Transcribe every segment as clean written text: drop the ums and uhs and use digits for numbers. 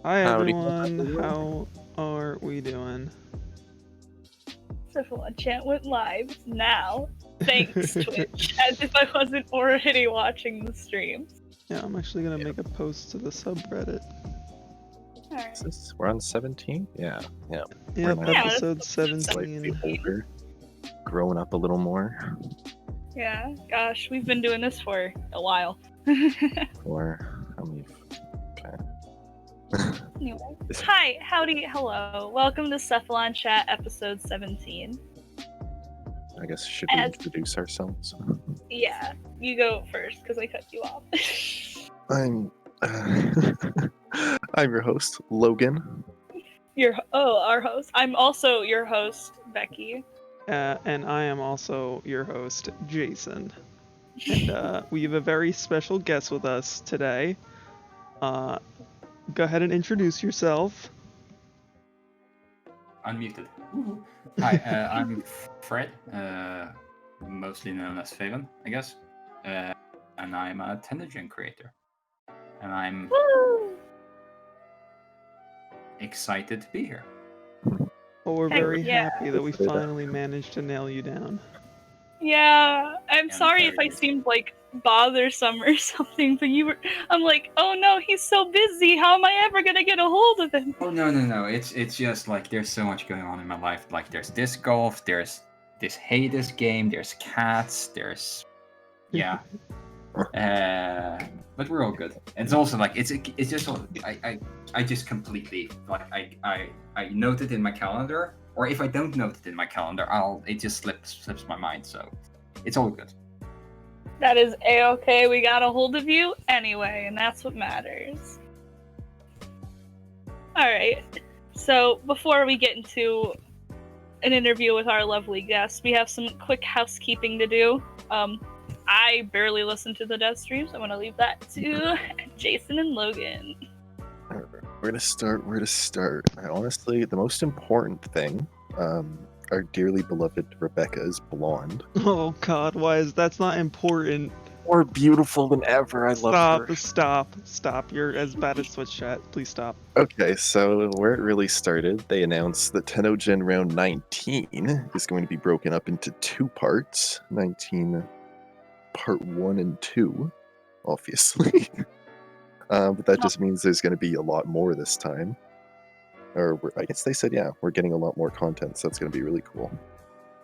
Hi Howdy. everyone, how are we doing? CephalonChat went live now. Thanks, Twitch. As if I wasn't already watching the stream. Yeah, I'm actually gonna make a post to the subreddit. Alright. We're on 17? Yeah. Yep, We're Yeah, episode that's 17. slightly older, growing up a little more. Yeah, gosh, we've been doing this for a while. Or how many? Anyway. Hi, howdy, hello. Welcome to CephalonChat episode 17. I guess should we As- introduce ourselves? Yeah, you go first because I cut you off. I'm I'm your host, Logan. Our host. I'm also your host, Becky. And I am also your host, Jason. And we have a very special guest with us today. Go ahead and introduce yourself. Unmuted. Hi, I'm Fred, mostly known as Faven, I guess. And I'm a Tenogen creator. And I'm Woo! excited to be here. Well, we're Heck very yeah. happy that we finally managed to nail you down. Yeah, I'm Yeah, sorry if I very- seemed like bothersome or something, but I'm like, oh no, he's so busy. How am I ever gonna get a hold of him? Oh no! It's just like there's so much going on in my life. Like there's disc golf, there's this Hades game, there's cats, there's yeah. But we're all good. It's also like it's just I just completely like I note it in my calendar, or if I don't note it in my calendar, it just slips my mind. So it's all good. That is a-okay. We got a hold of you anyway, and that's what matters. Alright, so before we get into an interview with our lovely guest, we have some quick housekeeping to do. I barely listen to the dev streams. I want to leave that to Jason and Logan. Where to start? Honestly, the most important thing, our dearly beloved Rebecca is blonde. Oh god, that's not important. More beautiful than ever. I love her. Stop. You're as bad as Twitch chat. Please stop. Okay, so where it really started, they announced that Tenogen Round 19 is going to be broken up into two parts. 19 Part 1 and 2, obviously. But that just means there's going to be a lot more this time. Or I guess they said, yeah, we're getting a lot more content, so it's going to be really cool.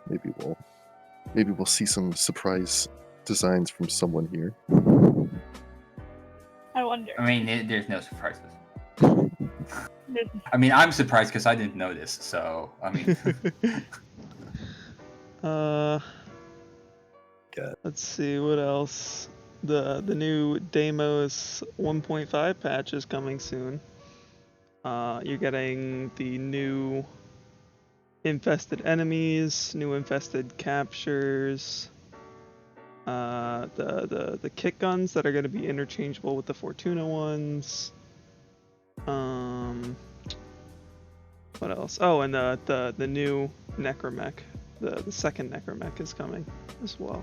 Maybe we'll see some surprise designs from someone here. I wonder. I mean, there's no surprises. I mean, I'm surprised because I didn't know this. So I mean, Let's see what else. The new Deimos 1.5 patch is coming soon. You're getting the new infested enemies, new infested captures, the kick guns that are going to be interchangeable with the Fortuna ones. What else? Oh, and the new Necromech, the second Necromech is coming as well.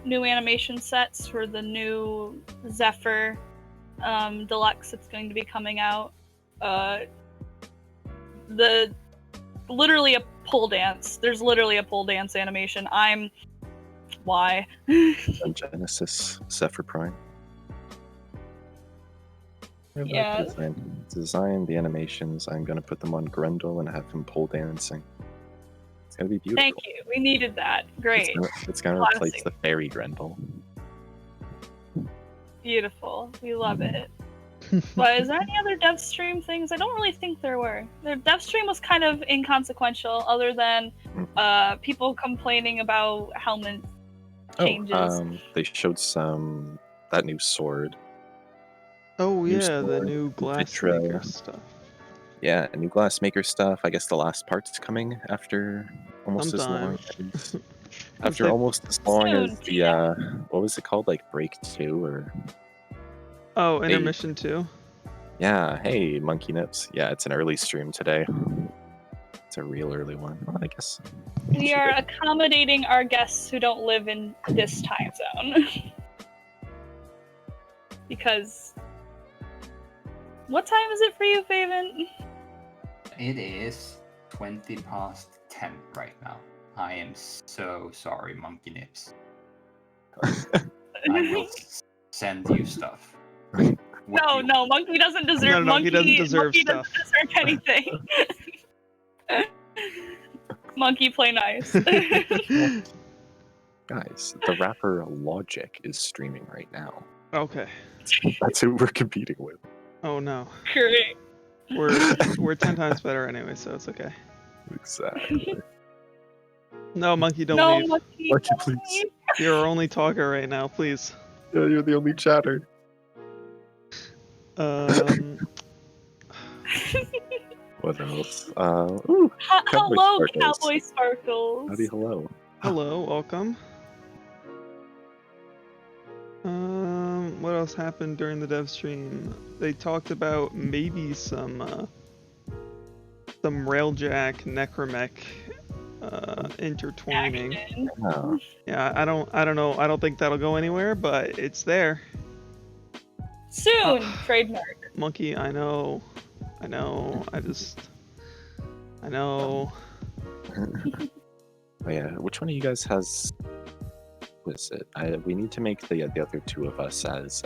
New animation sets for the new Zephyr Deluxe that's going to be coming out. Literally a pole dance. There's literally a pole dance animation. Why? And Genesis, Zephyr Prime. Yeah. Design the animations. I'm going to put them on Grendel and have him pole dancing. It's going to be beautiful. Thank you. We needed that. Great. It's going to replace Classic. the fairy Grendel. Beautiful. We love it. But is there any other dev stream things? I don't really think there were. The dev stream was kind of inconsequential, other than people complaining about helmet changes. They showed that new sword. Oh New yeah, the sword, new glassmaker Vitra. stuff. Yeah, new glassmaker stuff. I guess the last part's coming after almost Sometime. as long as After almost as long Soon, as the what was it called, like Break 2 or Oh, intermission 2. yeah. Hey, Monkey Nips. Yeah, it's an early stream today. It's a real early one. Well, I guess We are accommodating our guests who don't live in this time zone. Because What time is it for you, Faven? It is 20 past 10 right now. I am so sorry, Monkey Nips. I will send you stuff. No, Monkey doesn't deserve. No, he doesn't deserve Monkey stuff. doesn't deserve anything. Monkey, play nice. Guys, the rapper Logic is streaming right now. Okay. That's who we're competing with. Oh no. Great. We're 10 times better anyway, so it's okay. Exactly. No, Monkey, don't No, leave. Monkey, Monkey, don't please. leave. You're our only talker right now, please. Yeah, you're the only chatter. What else? Ooh, Hello, Sparkles. Cowboy Sparkles. Howdy, hello. hello, welcome. What else happened during the dev stream? They talked about maybe some Railjack Necromech intertwining. Action. Oh, Yeah, I don't know. I don't think that'll go anywhere, but it's there. Soon, trademark. Monkey, I know. I know. oh yeah. Which one of you guys has? What is it? We need to make the other two of us as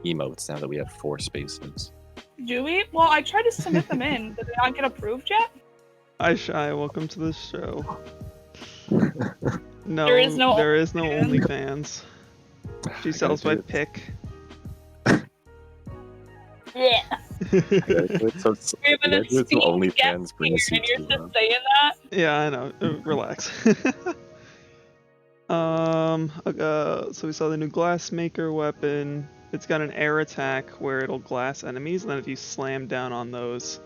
emotes now that we have 4 spaces. Do we? Well, I tried to submit them in. Did they not get approved yet? Hi, Shy. Welcome to the show. No, There is no OnlyFans. She sells by pick. Yeah. So We have an yeah, there's esteemed OnlyFans guest brings here, you and you're to, just saying that? Yeah, I know. Relax. So we saw the new Glassmaker weapon. It's got an air attack where it'll glass enemies, and then if you slam down on those,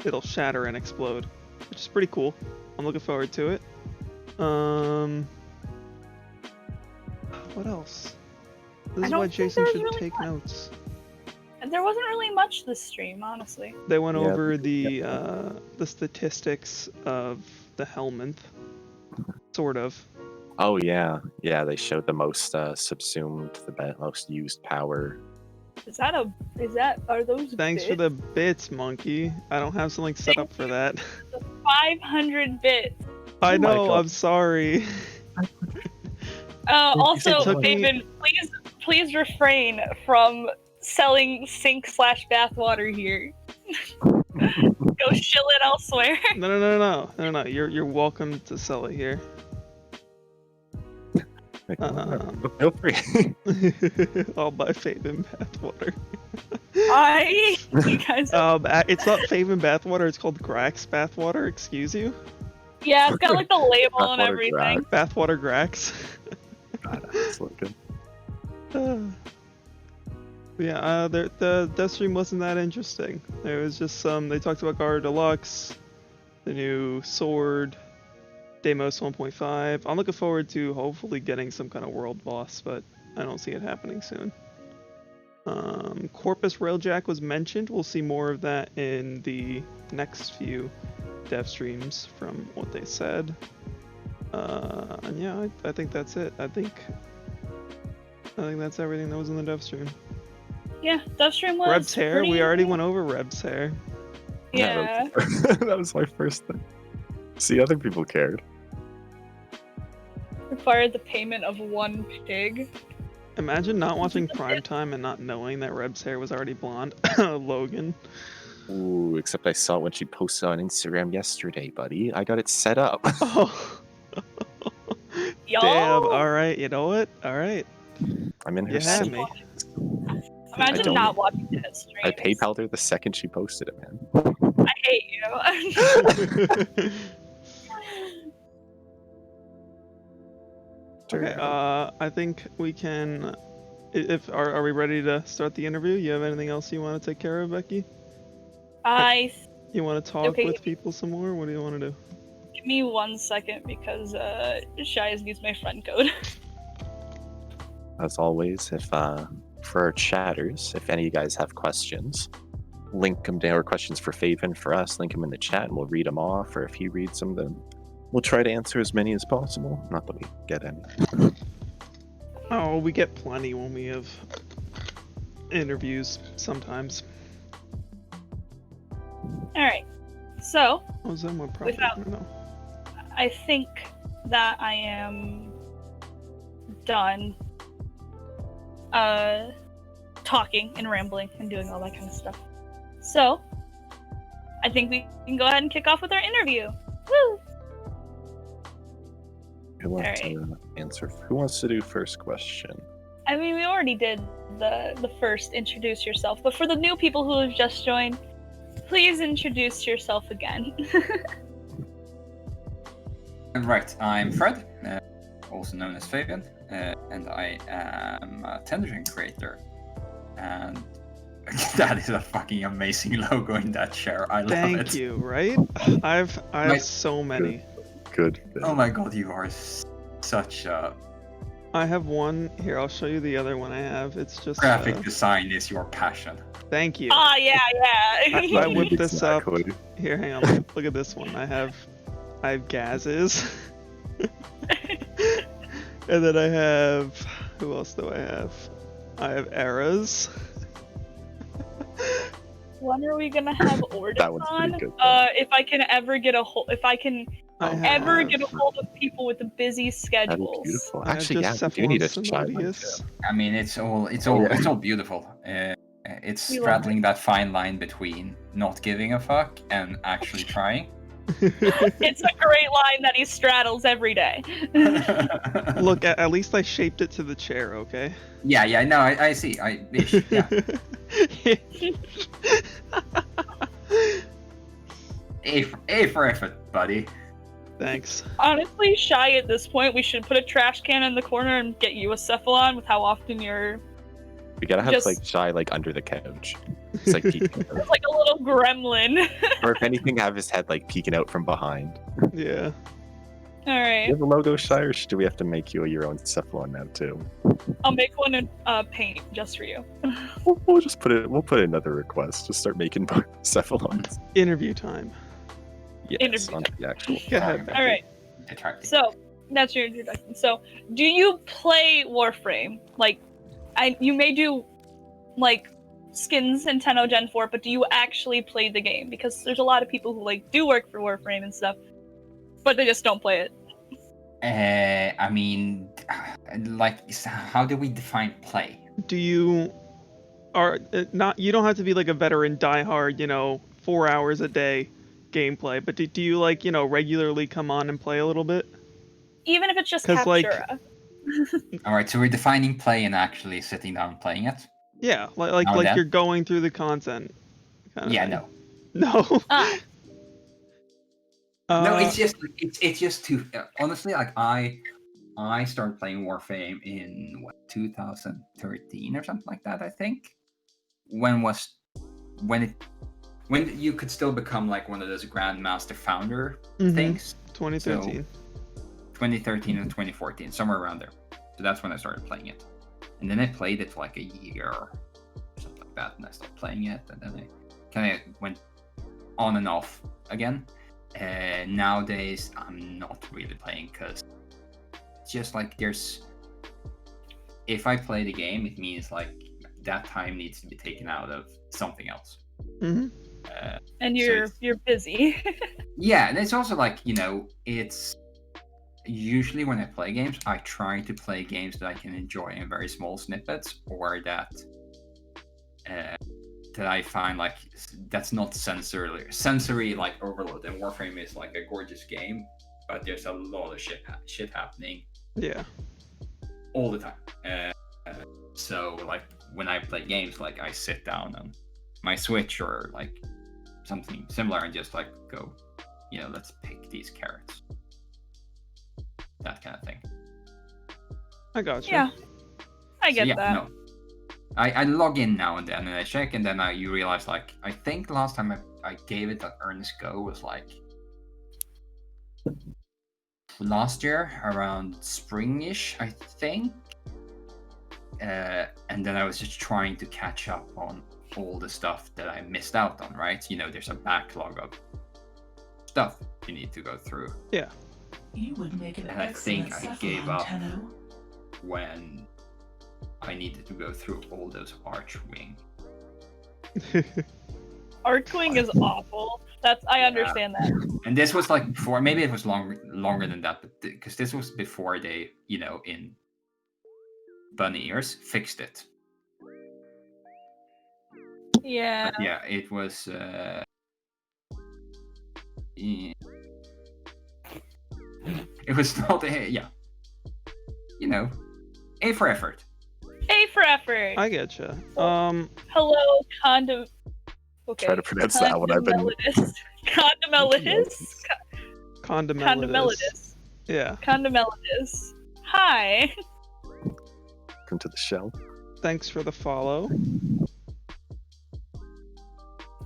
it'll shatter and explode, which is pretty cool. I'm looking forward to it. What else? This I is don't why think Jason there was should really take much. notes. And there wasn't really much this stream, honestly. They went Yeah, over the statistics of the Helminth, sort of. Oh yeah, they showed the most subsumed, the most used power. Are those Thanks bits? for the bits, Monkey. I don't have something set up for that. 500 bits. I Oh my know. God. I'm sorry. Also, It took me- Faven, please refrain from selling sink/bathwater here. Go shill it elsewhere. No. You're welcome to sell it here. Feel free. I'll buy Faven bathwater. You guys. It's not Faven bathwater. It's called Grax bathwater. Excuse you. Yeah, it's got like the label and Bathwater everything. Bathwater Grax. Badass looking. Yeah, the death stream wasn't that interesting. There was just some. They talked about Gar Deluxe, the new sword, Deimos 1.5. I'm looking forward to hopefully getting some kind of world boss, but I don't see it happening soon. Corpus Railjack was mentioned. We'll see more of that in the next few dev streams from what they said. And yeah, I think that's it. I think that's everything that was in the dev stream. Yeah, dev stream was Reb's hair. pretty- We already went over Reb's hair. Yeah. That was my first thing. See, other people cared. Required the payment of 1 pig. Imagine not watching Primetime and not knowing that Reb's hair was already blonde. Logan. Ooh, except I saw it when she posted on Instagram yesterday, buddy. I got it set up. Oh. Y'all. Damn. All right. You know what? All right. I'm in her You had seat. me. I Imagine don't- not watching that stream. I PayPal'd her the second she posted it, man. I hate you. Okay. I think we can. Are we ready to start the interview? You have anything else you want to take care of, Becky? You want to talk Okay. with people some more? What do you want to do? Give me 1 second because Shy has used my friend code. As always, if for our chatters, if any of you guys have questions, link them down, or questions for Faven for us, link them in the chat and we'll read them off, or if he reads them, then we'll try to answer as many as possible. Not that we get any. Oh, we get plenty when we have interviews sometimes. All right. So What was that more probably? Without- I don't know. I think that I am done talking and rambling and doing all that kind of stuff. So I think we can go ahead and kick off with our interview. Woo! Who wants Alright. to answer? Who wants to do first question? I mean, we already did the first introduce yourself, but for the new people who have just joined, please introduce yourself again. Right, I'm Fred, also known as Faven, and I am a Tendergen creator. And that is a fucking amazing logo in that chair. I love it. Thank you. Right? I have Right. so many. Good. Oh my god, you are such a I have one here. I'll show you the other one I have. It's just. graphic design is your passion. Thank you. Ah, yeah. I whipped this up. Exactly. Here, hang on. Look at this one. I have Gaz's. And then I have. Who else do I have? I have Era's. When are we gonna have orders That one's pretty on? good. If I can ever get a hold, if I can I ever have- get a hold of people with the busy That'd be schedules. beautiful. I have Actually, yeah, just we do need a Cephalon shy one too. Synodius. I mean, it's all yeah. it's all beautiful. It's We love straddling that fine line between not giving a fuck and actually trying. It's a great line that he straddles every day. Look, at least I shaped it to the chair, okay? Yeah, no, I see. Yeah. A for effort, buddy. Thanks. Honestly, Shy, at this point, we should put a trash can in the corner and get you a Cephalon with how often you're We gotta have Just- like shy like under the couch. It's like peeking out. it's like a little gremlin. Or if anything, have his head like peeking out from behind. Yeah. Do Alright, you have a logo, Shy, or do we have to make you your own Cephalon now too? I'll make one in paint just for you. We'll just put it. We'll put another request. Just start making Cephalons. Interview time. Yes, Interview. on the actual. Go ahead. Alright, Attractive. so that's your introduction. So, do you play Warframe? Like, you may do, like, skins in 10.0 Gen 4, but do you actually play the game? Because there's a lot of people who, like, do work for Warframe and stuff, but they just don't play it. I mean, like, how do we define play? Do you are not? You don't have to be like a veteran, diehard, 4 hours a day gameplay. But do you like regularly come on and play a little bit? Even if it's just 'Cause, like- Captura. All right, so we're defining play and actually sitting down and playing it. Yeah, like Now then? you're going through the content. Kind of Yeah, thing. no. No. Ah, No, Uh, it's just too. Honestly, like I started playing Warframe in 2013 or something like that. I think. When you could still become like one of those Grandmaster founder mhm, things. 2013. 2013 and 2014, somewhere around there. So that's when I started playing it, and then I played it for like a year, or something like that, and I stopped playing it, and then I kind of went on and off again. Nowadays, I'm not really playing because it's just like if I play the game, it means like that time needs to be taken out of something else. Mhm. and So you're busy. Yeah, and it's also like it's usually when I play games, I try to play games that I can enjoy in very small snippets, or that I find like that's not sensory like overload. And Warframe is like a gorgeous game, but there's a lot of shit happening Yeah. all the time. So like when I play games, like I sit down on my Switch or like something similar and just like go, let's pick these carrots. That kind of thing. I got you. Yeah, I get that. No. I log in now and then and I check, and then you realize like I think the last time I gave it an earnest go was like last year around springish, I think. And then I was just trying to catch up on all the stuff that I missed out on, right? There's a backlog of stuff you need to go through. Yeah. You would make an And I think excellent I gave up Cephalon, Tenno. when I needed to go through all those Archwing. Archwing is awful. I understand that. And this was like before, maybe it was longer than that, but because this was before they, in bunny ears, fixed it. Yeah. But yeah, it was. It was not a A for effort. A for effort. I getcha. Hello, condom. Okay. Try to pronounce that one. I've been. Condomelitis. Condomelitis. Yeah. Condomelitis. Hi. Welcome to the show. Thanks for the follow.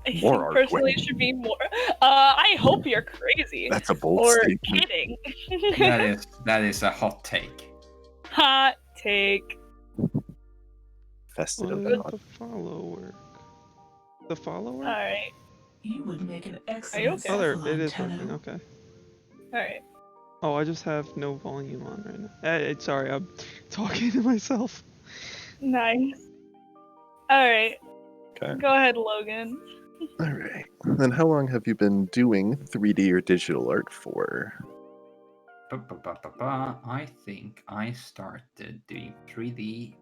I think More personally Archwing. it should be more. I hope you're crazy. That's a bold or statement. kidding. that is a hot take. Hot take. Festive. What did the follow work? The follower? Alright. You would make an okay? excellent Oh, there, it Cephalon, is Tenno. working. Okay. Alright. Oh, I just have no volume on right now. Sorry, I'm talking to myself. Nice. Alright. Okay. Go ahead, Logan. All right. Then how long have you been doing 3D or digital art for? I think I started doing 3D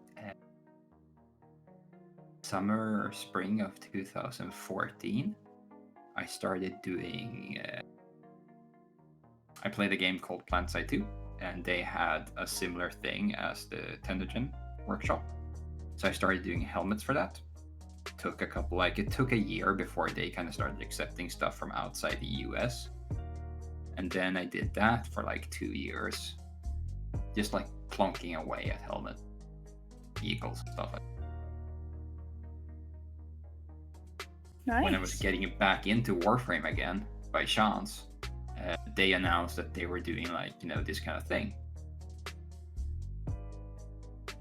summer or spring of 2014. I started doing. I played a game called PlantSide 2, and they had a similar thing as the Tendogen workshop. So I started doing helmets for that. It took a year before they kind of started accepting stuff from outside the US. And then I did that for like 2 years. Just like plonking away at helmet vehicles and stuff like that. Nice. When I was getting back into Warframe again, by chance, they announced that they were doing this kind of thing.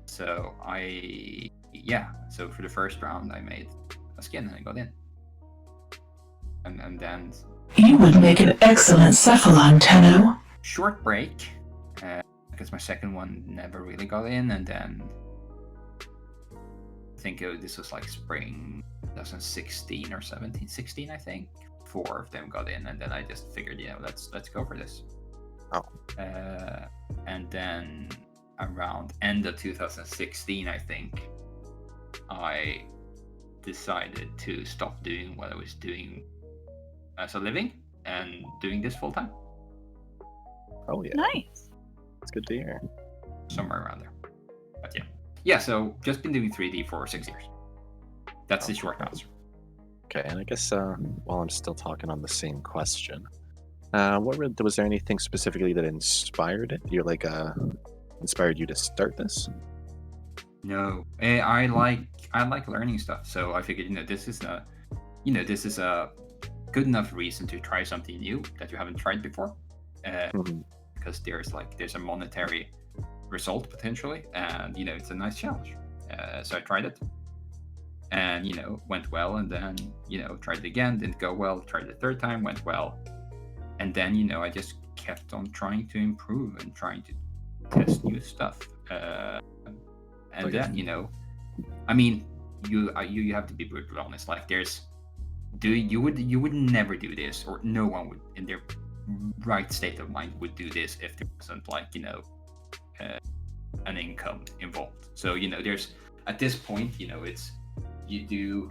So so for the first round I made a skin and I got in. And then You would make an excellent Cephalon, Tenno. short break, because my second one never really got in, and then I think this was like spring 2016 or 16, I think. 4 of them got in, and then I just figured, let's go for this. Oh. And then around end of 2016, I think, I decided to stop doing what I was doing as a living and doing this full time. Oh yeah. Nice. It's good to hear. Somewhere around there. But yeah, so just been doing 3D for 6 years. That's the short answer. Okay, and I guess while I'm still talking on the same question, was there anything specifically that inspired it? Inspired you to start this? No, I like learning stuff, so I figured this is a good enough reason to try something new that you haven't tried before, because there's a monetary result potentially, and it's a nice challenge. So I tried it, and went well, and then tried it again, didn't go well, tried it the third time, went well, and then I just kept on trying to improve and trying to test new stuff, and Okay. then I mean, you have to be brutally honest. Like you would never do this, or no one would in their right state of mind would do this if there wasn't an income involved. So there's at this point it's you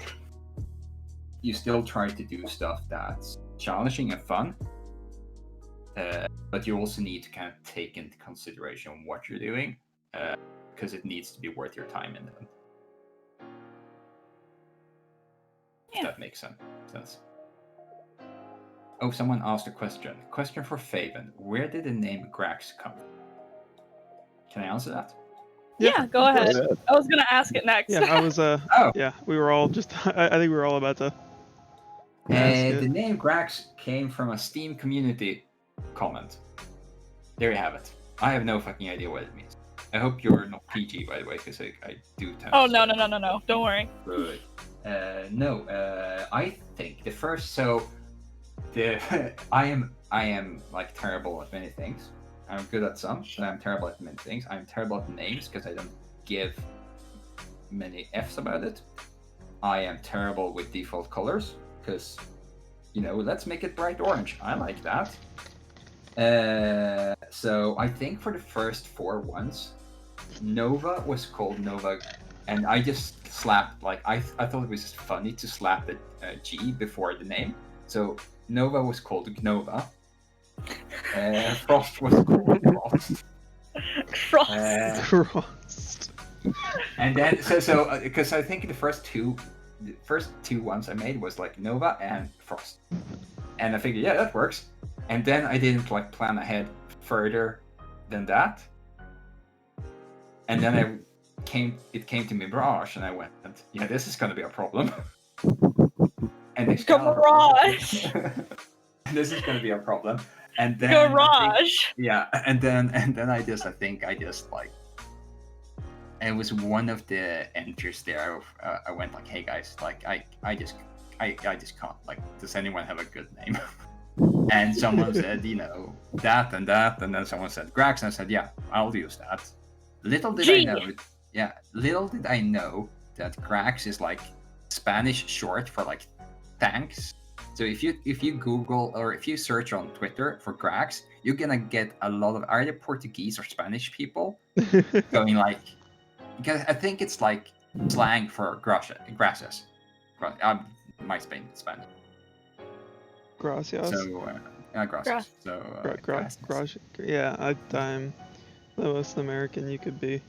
still try to do stuff that's challenging and fun, but you also need to kind of take into consideration what you're doing, because it needs to be worth your time in the end. If that makes sense. Oh, someone asked a question. Question for Faven. Where did the name Grax come from? Can I answer that? Yeah, go ahead. Go ahead. I was gonna ask it next. Yeah, I was. Oh. Yeah, we were all just. I think we were all about to. Ask The it. name Grax came from a Steam community comment. There you have it. I have no fucking idea what it means. I hope you're not PG, by the way, because I do tend Oh to no, say- no. Don't worry. Good. I think the first I am like terrible at many things. I'm good at some, but I'm terrible at many things. I'm terrible at names because I don't give many F's about it. I am terrible with default colors because, let's make it bright orange. I like that. So I think for the first 4 ones, Nova was called Nova, and I just slapped, I thought it was just funny to slap the G before the name. So Nova was called Nova. Frost was called Frost. Frost. Crossed. And then so because I think the first two ones I made was like Nova and Frost, and I figured, yeah, that works. And then I didn't plan ahead further than that. And then it came to Mirage, and I went, yeah, this is gonna be a problem. And it's Garage. This is gonna be a problem. And then Garage. and then I think it was one of the entries there. I went like, hey guys, I just can't. Does anyone have a good name? And someone said, that and that, and then someone said Grax, and I said, yeah, I'll use that. Little did I know that Grax is Spanish short for thanks. So if you Google or if you search on Twitter for Grax, you're gonna get a lot of either Portuguese or Spanish people going because I think it's slang for grasses. My Spanish. Gracias. So gracias. So Gracias. Yeah, I'm the most American you could be.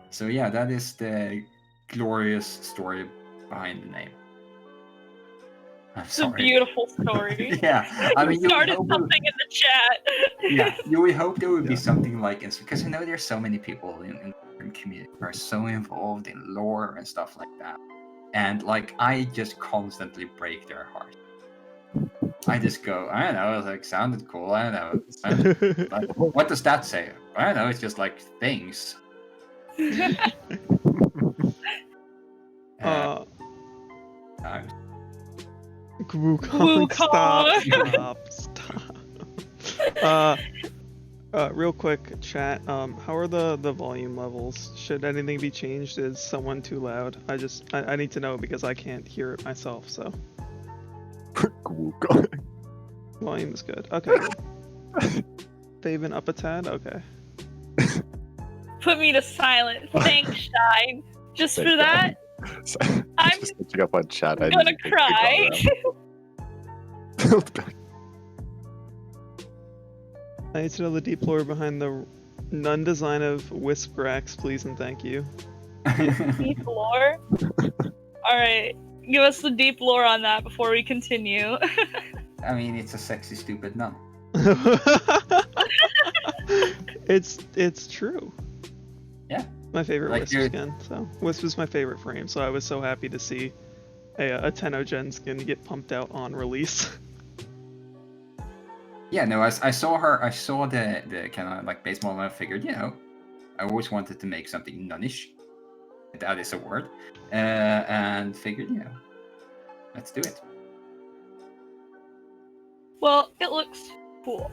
So yeah, that is the glorious story behind the name. I'm It's sorry. a beautiful story. Yeah, I mean, you started something in the chat. Yeah, you would hope there would be something because there's so many people in the community who are so involved in lore and stuff like that, and I just constantly break their heart. I just go, I don't know, it sounded cool. I don't know. What does that say? I don't know. It's just things. Wukong, stop. Real quick, chat. How are the volume levels? Should anything be changed? Is someone too loud? I need to know because I can't hear it myself. So. Volume is good. Okay. Faven up a tad. Okay. Put me to silent. Thanks, Shine. Just for that, I'm just looking up on chat. gonna cry. I need to know the deep lore behind the nun design of Wisp Grax, please and thank you. Deep lore? Alright, give us the deep lore on that before we continue. I mean, it's a sexy, stupid nun. It's true. Yeah. My favorite Wisp skin. So Wisp was my favorite frame, so I was so happy to see a Tenno-Gen skin get pumped out on release. Yeah, no, I saw her. I saw the kind of base model, and I figured, I always wanted to make something nunnish. That is a word, and figured, let's do it. Well, it looks cool.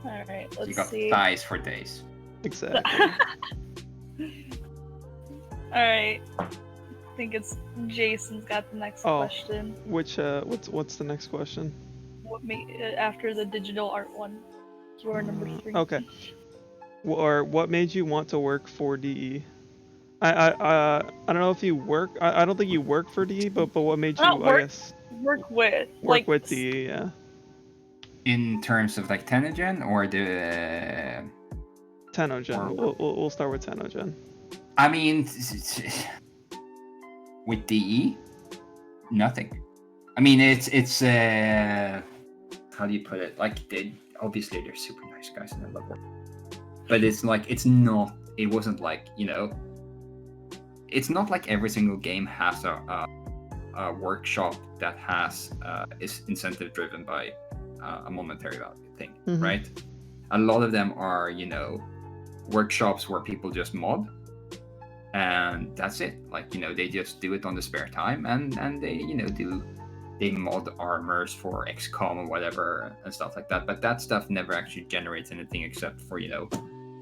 All right, let's see. You got thighs for days. Exactly. All right. I think it's Jason's got the next question. Which what's the next question? After the digital art one? Your number 3. Okay. Or what made you want to work for DE? I don't know if you work. I don't think you work for DE, but what made you? I guess work with DE. Yeah. In terms of Tenno-Gen or the Tenno-Gen. We'll start with Tenno-Gen. I mean, with DE, nothing. I mean, it's how do you put it? Obviously they're super nice guys and I love work, but it's not. It wasn't it's not like every single game has a workshop that is incentive driven by a monetary value thing, right? A lot of them are workshops where people just mod, and that's it. They just do it on the spare time, and they mod armors for XCOM or whatever and stuff like that. But that stuff never actually generates anything except for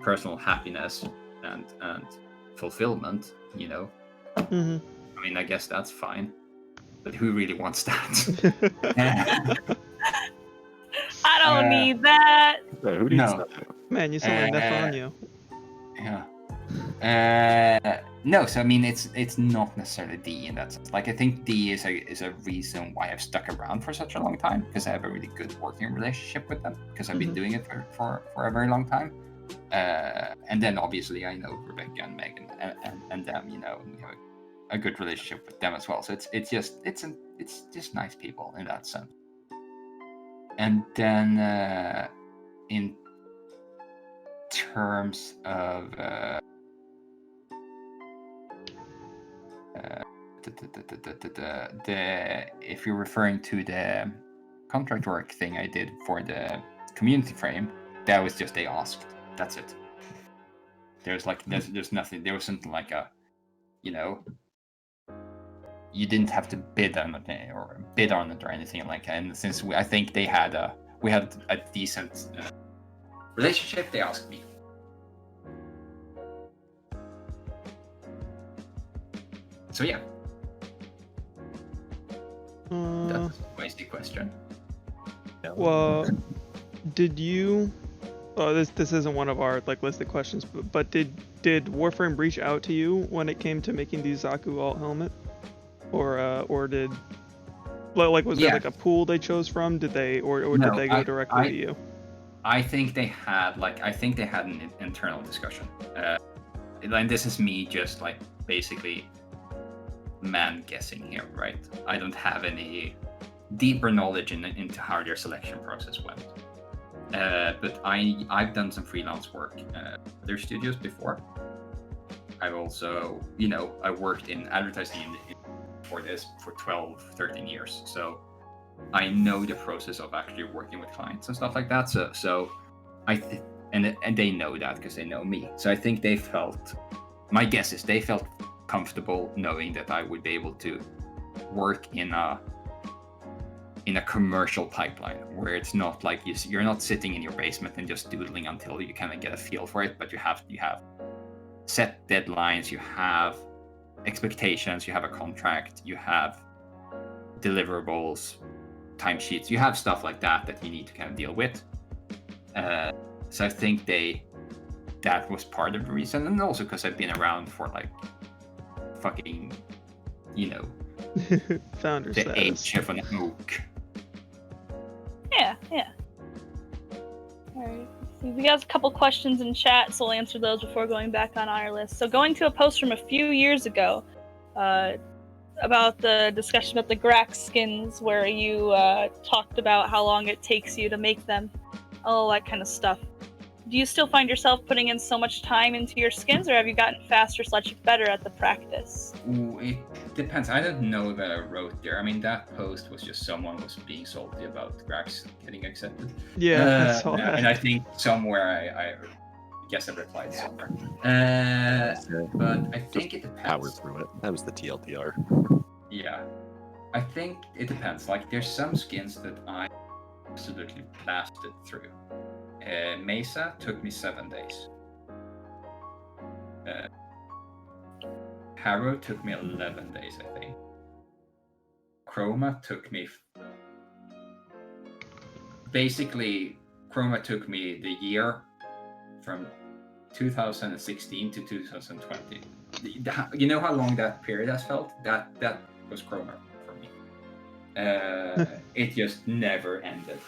personal happiness and fulfillment, you know. Mm-hmm. I mean, I guess that's fine, but who really wants that? I don't need that. Who needs No. that? Man, you sound like Nathaniel. Yeah. No, so I mean, it's not necessarily D in that sense. Like, I think D is a reason why I've stuck around for such a long time, because I have a really good working relationship with them, because I've been doing it for a very long time. And then obviously I know Rebecca and Megan and them, you know, and we have a good relationship with them as well. So it's just nice people in that sense. And then in terms of if you're referring to the contract work thing I did for the community frame, that was just they asked. That's it. There's nothing. There was something like a, you know, you didn't have to bid on it or anything like that. And since I think we had a decent relationship, they asked me. So yeah, that's a spicy question. Well, did you? Oh, this isn't one of our like listed questions, but did Warframe reach out to you when it came to making the Zaku alt helmet, or did was there like a pool they chose from? Did they did they go directly to you? I think they had an internal discussion, and this is me just like basically man guessing here, right? I don't have any deeper knowledge into how their selection process went. But I've done some freelance work at their studios before. I've also, you know, I worked in advertising for this for 12, 13 years. So I know the process of actually working with clients and stuff like that. So and they know that because they know me. So I think they felt, my guess is they felt comfortable knowing that I would be able to work in a commercial pipeline where it's not like you're not sitting in your basement and just doodling until you kind of get a feel for it, but you have set deadlines, you have expectations, you have a contract, you have deliverables, timesheets, you have stuff like that you need to kind of deal with. So I think that was part of the reason, and also because I've been around for like fucking, you know, founder the status. age of an oak. Yeah. Alright. We got a couple questions in chat, so we'll answer those before going back on our list. So going to a post from a few years ago about the discussion about the Grax skins, where you talked about how long it takes you to make them, all that kind of stuff. Do you still find yourself putting in so much time into your skins, or have you gotten faster / better at the practice? Ooh, it depends. I don't know that I wrote there. I mean, that post was just someone was being salty about Grax getting accepted. Yeah, I saw that. And I think somewhere I guess I replied somewhere. But I think it depends. Power through it. That was the TLDR. Yeah, I think it depends. Like, there's some skins that I absolutely blasted through. Mesa took me 7 days. Harrow took me 11 days, I think. Chroma took me... Basically, Chroma took me the year from 2016 to 2020. You know how long that period has felt? That was Chroma for me. It just never ended.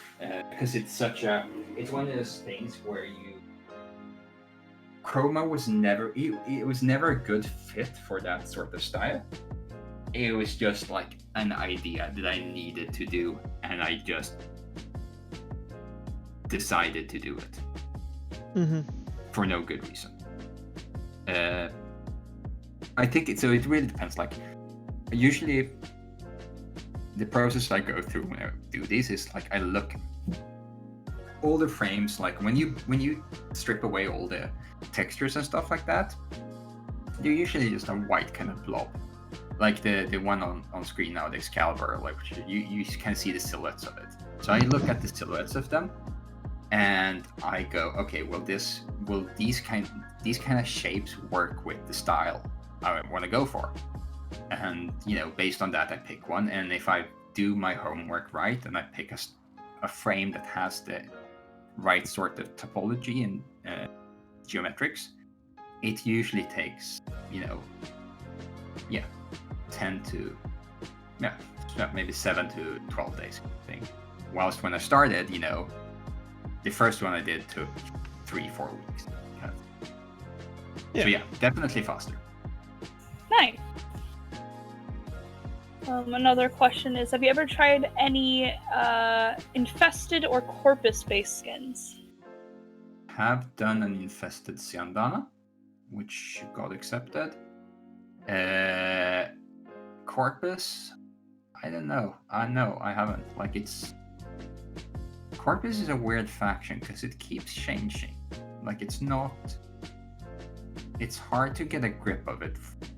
Because it's one of those things where Chroma was never, it was never a good fit for that sort of style. It was just like an idea that I needed to do, and I just decided to do it for no good reason. I think it really depends. Like, usually the process I go through when I do this is like I look all the frames, like when you strip away all the textures and stuff like that, they're usually just a white kind of blob. Like the one on screen now, the Excalibur, like you can see the silhouettes of it. So I look at the silhouettes of them and I go, okay, these kind of shapes work with the style I want to go for. And, based on that, I pick one. And if I do my homework right and I pick a frame that has the right sort of topology and geometrics, it usually takes, 10 to, maybe 7 to 12 days thing. Whilst when I started, the first one I did took 3-4 weeks. So yeah, definitely faster. Nice. Another question is, have you ever tried any infested or corpus-based skins? Have done an infested Siandana, which got accepted. Corpus, I don't know. I haven't. Corpus is a weird faction because it keeps changing. It's hard to get a grip of it.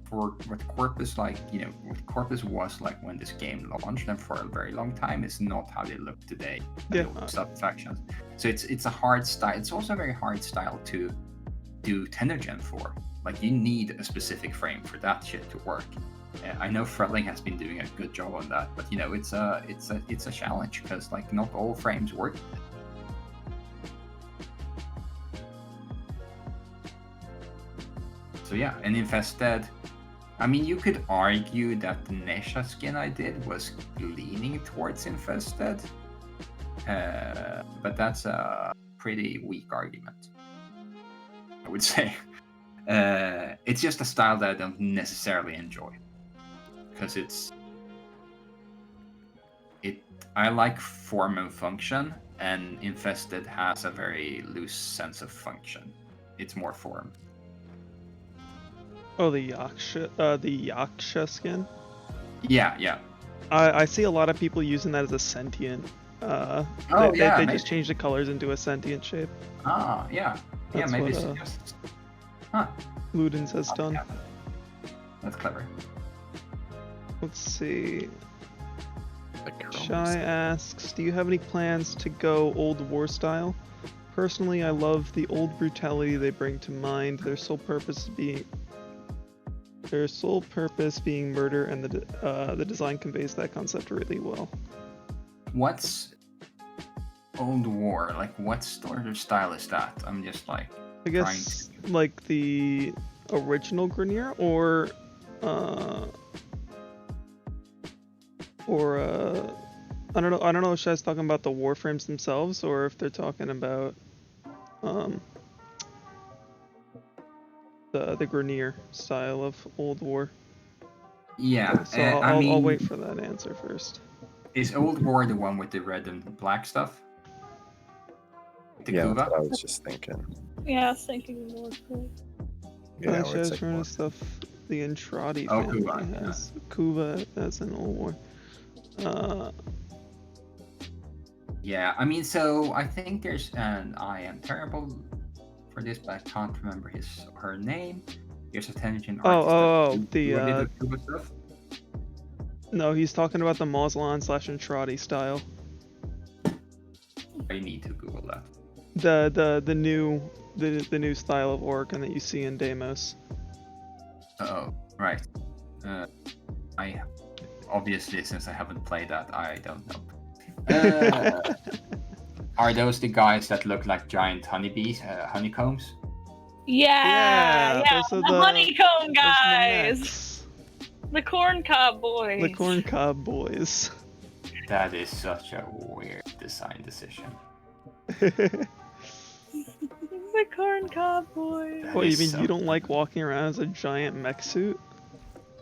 For what Corpus what Corpus was like when this game launched, and for a very long time, is not how they look today. Sub factions. So it's a hard style. It's also a very hard style to do Tenogen for. You need a specific frame for that shit to work. I know Fretling has been doing a good job on that, but it's a challenge because not all frames work. So yeah, and Infested. I mean, you could argue that the Nesha skin I did was leaning towards Infested, but that's a pretty weak argument, I would say. It's just a style that I don't necessarily enjoy, because I like form and function, and Infested has a very loose sense of function. It's more form. Oh, the Yaksha skin? Yeah. I see a lot of people using that as a sentient. They just change the colors into a sentient shape. Ah, yeah. That's maybe what, it's just... Huh. Ludens has done. Yeah. That's clever. Let's see. Shy asks, do you have any plans to go old war style? Personally, I love the old brutality they bring to mind, their sole purpose being murder, and the design conveys that concept really well. What's old war? What sort of style is that? I'm just I guess the original Grenier, or I don't know if Shai's talking about the warframes themselves, or if they're talking about the Grenier style of Old War. Yeah, so I'll wait for that answer first. Is Old War the one with the red and black stuff? Yeah, that's what I was just thinking. Yeah, I was thinking more. Yeah, Shai's trying to stuff the Entrati family Kuva, has. Kuva as an Old War. Yeah, I mean, so I think there's I am terrible for this, but I can't remember her name. There's a Tenogen artist. The Kuva stuff. No, he's talking about the Mausolon / Entrati style. I need to Google that. The new style of Orkan that you see in Deimos. Oh, right. I obviously, since I haven't played that, I don't know. Are those the guys that look like giant honeybees, honeycombs? Yeah, those are the honeycomb guys. The corn cob boys. The corn cob boys. That is such a weird design decision. The corn cob boys. What, you mean you don't like walking around as a giant mech suit?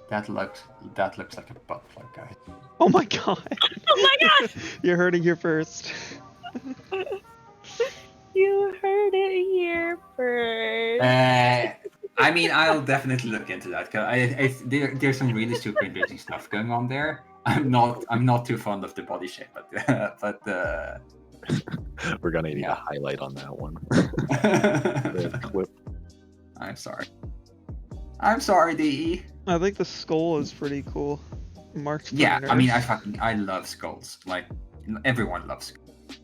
That looks like a butt plug, guys. Oh my god! Oh my god! You're hurting here first. You heard it here first. I mean, I'll definitely look into that because there's some really super interesting stuff going on there. I'm not too fond of the body shape, but we're gonna need a highlight on that one. Clip. I'm sorry, DE. I think the skull is pretty cool. Marked. Yeah, I mean, I love skulls. Like everyone loves skulls.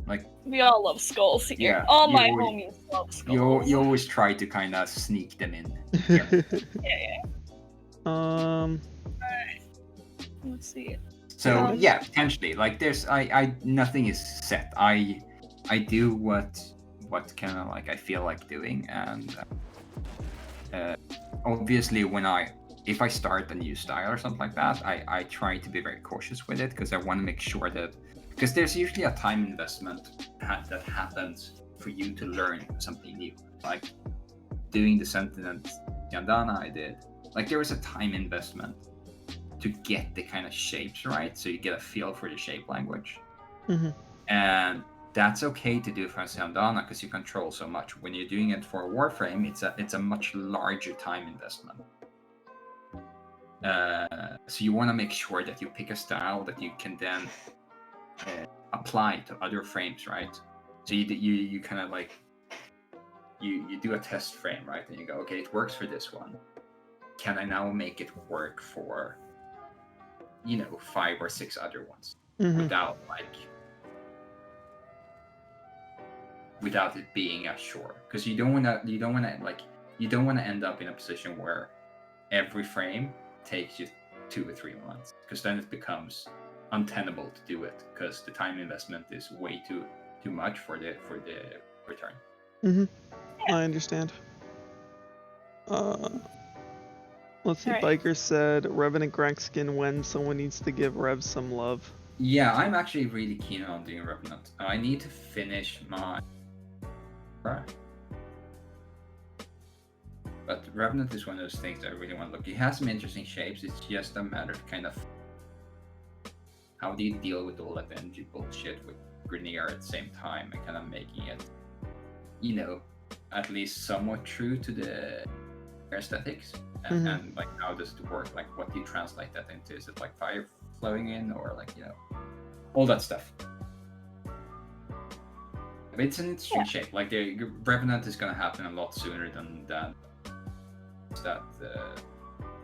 Like, We all love skulls here. Yeah, all you my always- homies love skulls. you always try to kind of sneak them in. Here. Let's see. So Um, yeah, potentially. Like there's I nothing is set. I do what kind of like I feel like doing, and obviously if I start a new style or something like that, I try to be very cautious with it because I want to make sure that because there's usually a time investment that happens for you to learn something new. Like doing the Sentient Yandana I did, like there was a time investment to get the kind of shapes right, so you get a feel for the shape language. And that's okay to do for a Yandana because you control so much. When you're doing it for a Warframe, it's a much larger time investment. So you want to make sure that you pick a style that you can then apply to other frames, right? So you kind of like you do a test frame, right? And you go, okay, it works for this one. Can I now make it work for 5 or 6 other ones without it being as sure? Because you don't want to end up in a position where every frame takes you 2 or 3 months, because then it becomes untenable to do it because the time investment is way too much for the return. I understand. Let's see. Alright. Biker said Revenant Grank skin when someone needs to give Rev some love. Yeah, I'm actually really keen on doing Revenant. I need to finish my. But Revenant is one of those things that I really want to look. It has some interesting shapes. It's just a matter of kind of how do you deal with all that energy bullshit with Grenier at the same time and kind of making it, at least somewhat true to the aesthetics. And like, how does it work? Like, what do you translate that into? Is it like fire flowing in, or like all that stuff? But it's an interesting shape. Like, the Revenant is gonna happen a lot sooner than that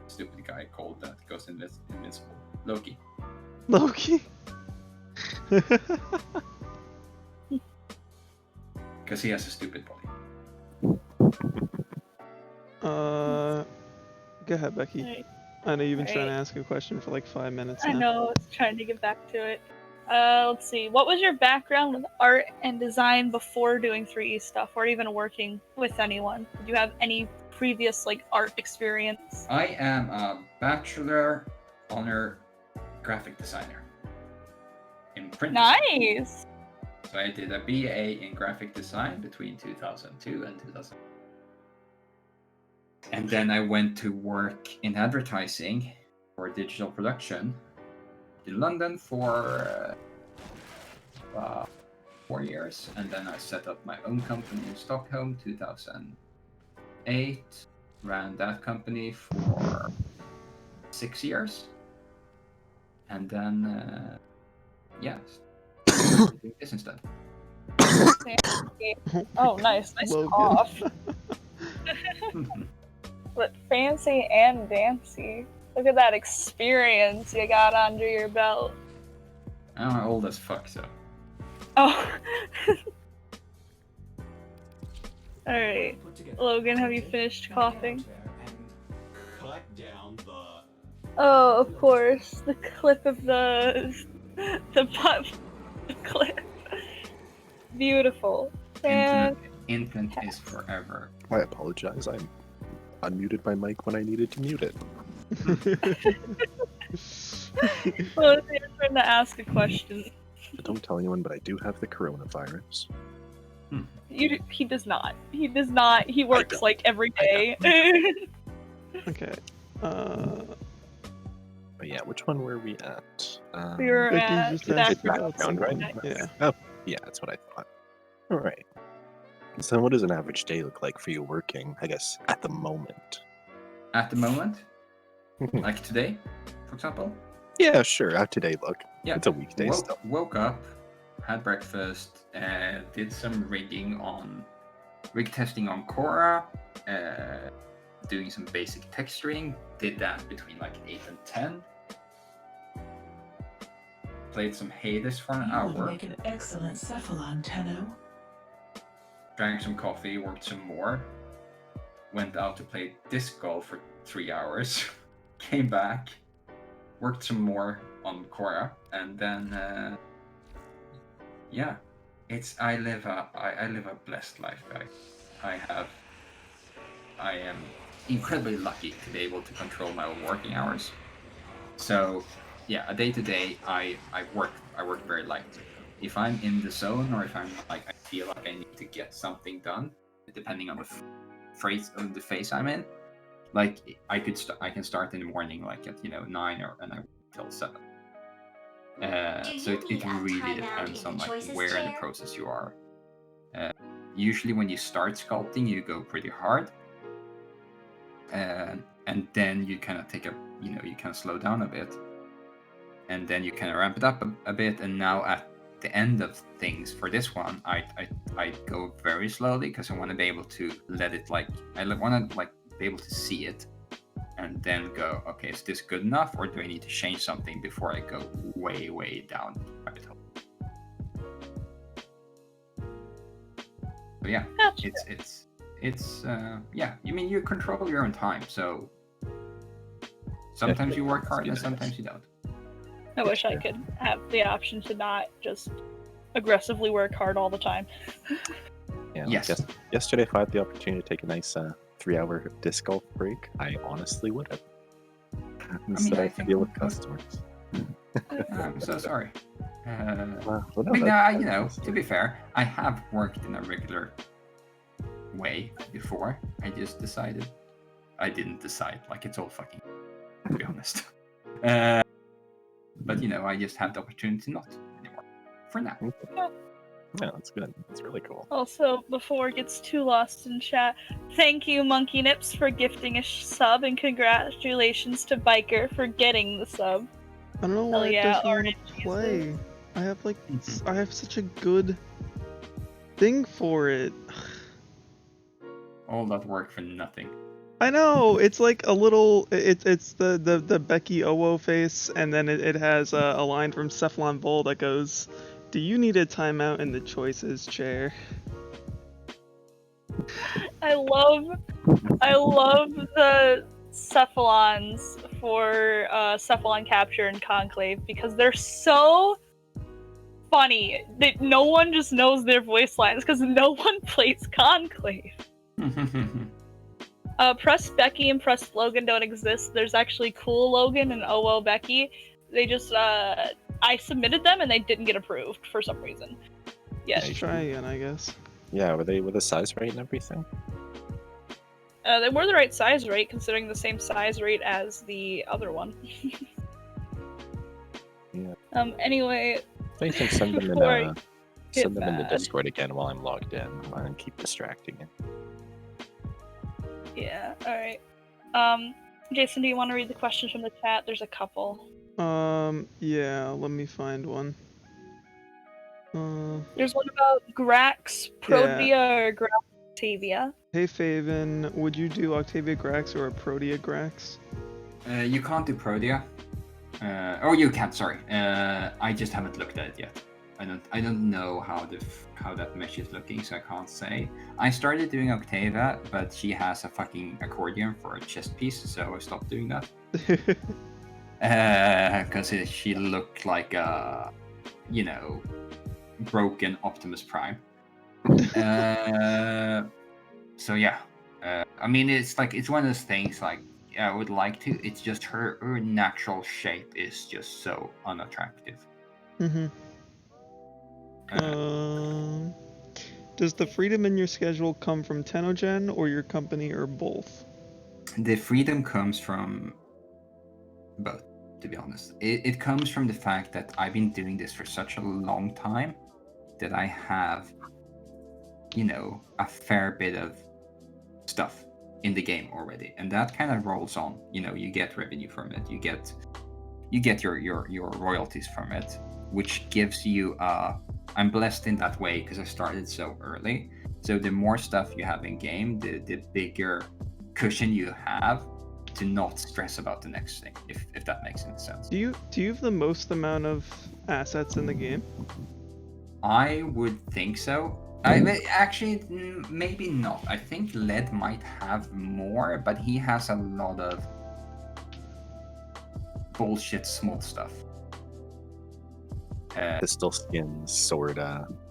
stupid guy called that goes invincible. Loki. Because he has a stupid body. Go ahead, Becky. Alright. I know you've been trying to Alright. ask a question for like 5 minutes now. I know, I was trying to get back to it. Let's see. What was your background with art and design before doing 3E stuff, or even working with anyone? Did you have any previous art experience? I am a bachelor honor graphic designer in print design. Nice. So I did a BA in graphic design between 2002 and 2000. And then I went to work in advertising for digital production in London for 4 years. And then I set up my own company in Stockholm 2008. Ran that company for 6 years. And then, doing this instead. Oh, nice. Nice Logan. cough. But fancy and dancy. Look at that experience you got under your belt. I'm old as fuck, so. Oh. Alright. Logan, have you finished coughing? Oh, of course. The clip of the pup clip. Beautiful. And Infant is forever. I apologize. I unmuted my mic when I needed to mute it. well, it's your turn to ask a question. Don't tell anyone, but I do have the coronavirus. He does not. He does not. He works every day. Okay. But yeah, which one were we at? We were Becky at just asked about background, right? something. Yeah. Oh, yeah, that's what I thought. All right. So what does an average day look like for you working, I guess, at the moment? At the moment? Like today, for example? Yeah, sure. How today look? Yeah. It's a weekday stuff. Woke up, had breakfast, did some rig testing on Cora, doing some basic texturing. Did that between 8 and 10. played some Hades for an You would hour, make an excellent Cephalon, Tenno. drank some coffee, worked some more, went out to play disc golf for 3 hours, came back, worked some more on Korra, and then yeah, I live a blessed life, guys. I am incredibly lucky to be able to control my own working hours. So yeah, a day to day, I work very lightly. If I'm in the zone, or if I'm like I feel like I need to get something done, depending on the phase I'm in, like I can start in the morning, like at 9 and I work till 7. So it really depends on like where in the process you are. Usually when you start sculpting, you go pretty hard, and then you kind of take you kind of slow down a bit, and then you kind of ramp it up a bit. And now at the end of things for this one, I go very slowly because I want to be able to let it I want to be able to see it, and then go, okay, is this good enough, or do I need to change something before I go way down the rabbit hole? But yeah, Gotcha. it's yeah. You mean you control your own time, so sometimes you work hard and sometimes you don't. I wish I could have the option to not just aggressively work hard all the time. Yeah, Yes. Yesterday, if I had the opportunity to take a nice 3-hour disc golf break, I honestly would have. Instead, I have to deal with customers. I'm so sorry. Well, I mean, to be fair, I have worked in a regular way before. I just decided. I didn't decide. Like, it's all fucking, to be honest. But, I just have the opportunity not anymore. For now. Yeah, that's good. That's really cool. Also, before it gets too lost in chat, thank you, Monkey Nips, for gifting a sub, and congratulations to Biker for getting the sub. I don't know Hell why it yeah, doesn't want RNG to is play. I have such a good thing for it. All that work for nothing. I know, it's like a little, it's the Becky Owo face, and then it has a line from Cephalon Vol that goes, "Do you need a timeout in the choices chair?" I love the Cephalons for Cephalon Capture and Conclave because they're so funny that no one just knows their voice lines because no one plays Conclave. Press Becky and Press Logan don't exist. There's actually Cool Logan and OO Becky. They just I submitted them and they didn't get approved for some reason. Yes. Let's try again, I guess. Yeah, were they with the size rate and everything? They were the right size rate, considering the same size rate as the other one. Yeah. Anyway. So you can send them Before I in send them in the bad. Discord again while I'm logged in and keep distracting it. Yeah, alright. Jason, do you want to read the questions from the chat? There's a couple. Yeah, let me find one. There's one about Grax, Protea, or Grax Octavia. Hey Faven, would you do Octavia Grax or a Protea Grax? You can't do Protea. Oh, you can. Sorry. I just haven't looked at it yet. I don't know how that mesh is looking, so I can't say. I started doing Octavia, but she has a fucking accordion for a chest piece, so I stopped doing that. Because she looked like a, broken Optimus Prime. So yeah. I mean, it's one of those things. Like, yeah, I would like to. It's just her natural shape is just so unattractive. Mm-hmm. Does the freedom in your schedule come from Tenogen or your company or both? The freedom comes from both, to be honest. It comes from the fact that I've been doing this for such a long time that I have, a fair bit of stuff in the game already, and that kind of rolls on. You get revenue from it. You get your royalties from it, which gives you I'm blessed in that way because I started so early. So the more stuff you have in game, the bigger cushion you have to not stress about the next thing, if that makes any sense. Do you have the most amount of assets in the game? I would think so. Actually, maybe not. I think Led might have more, but he has a lot of bullshit small stuff. Pistol skins, sword.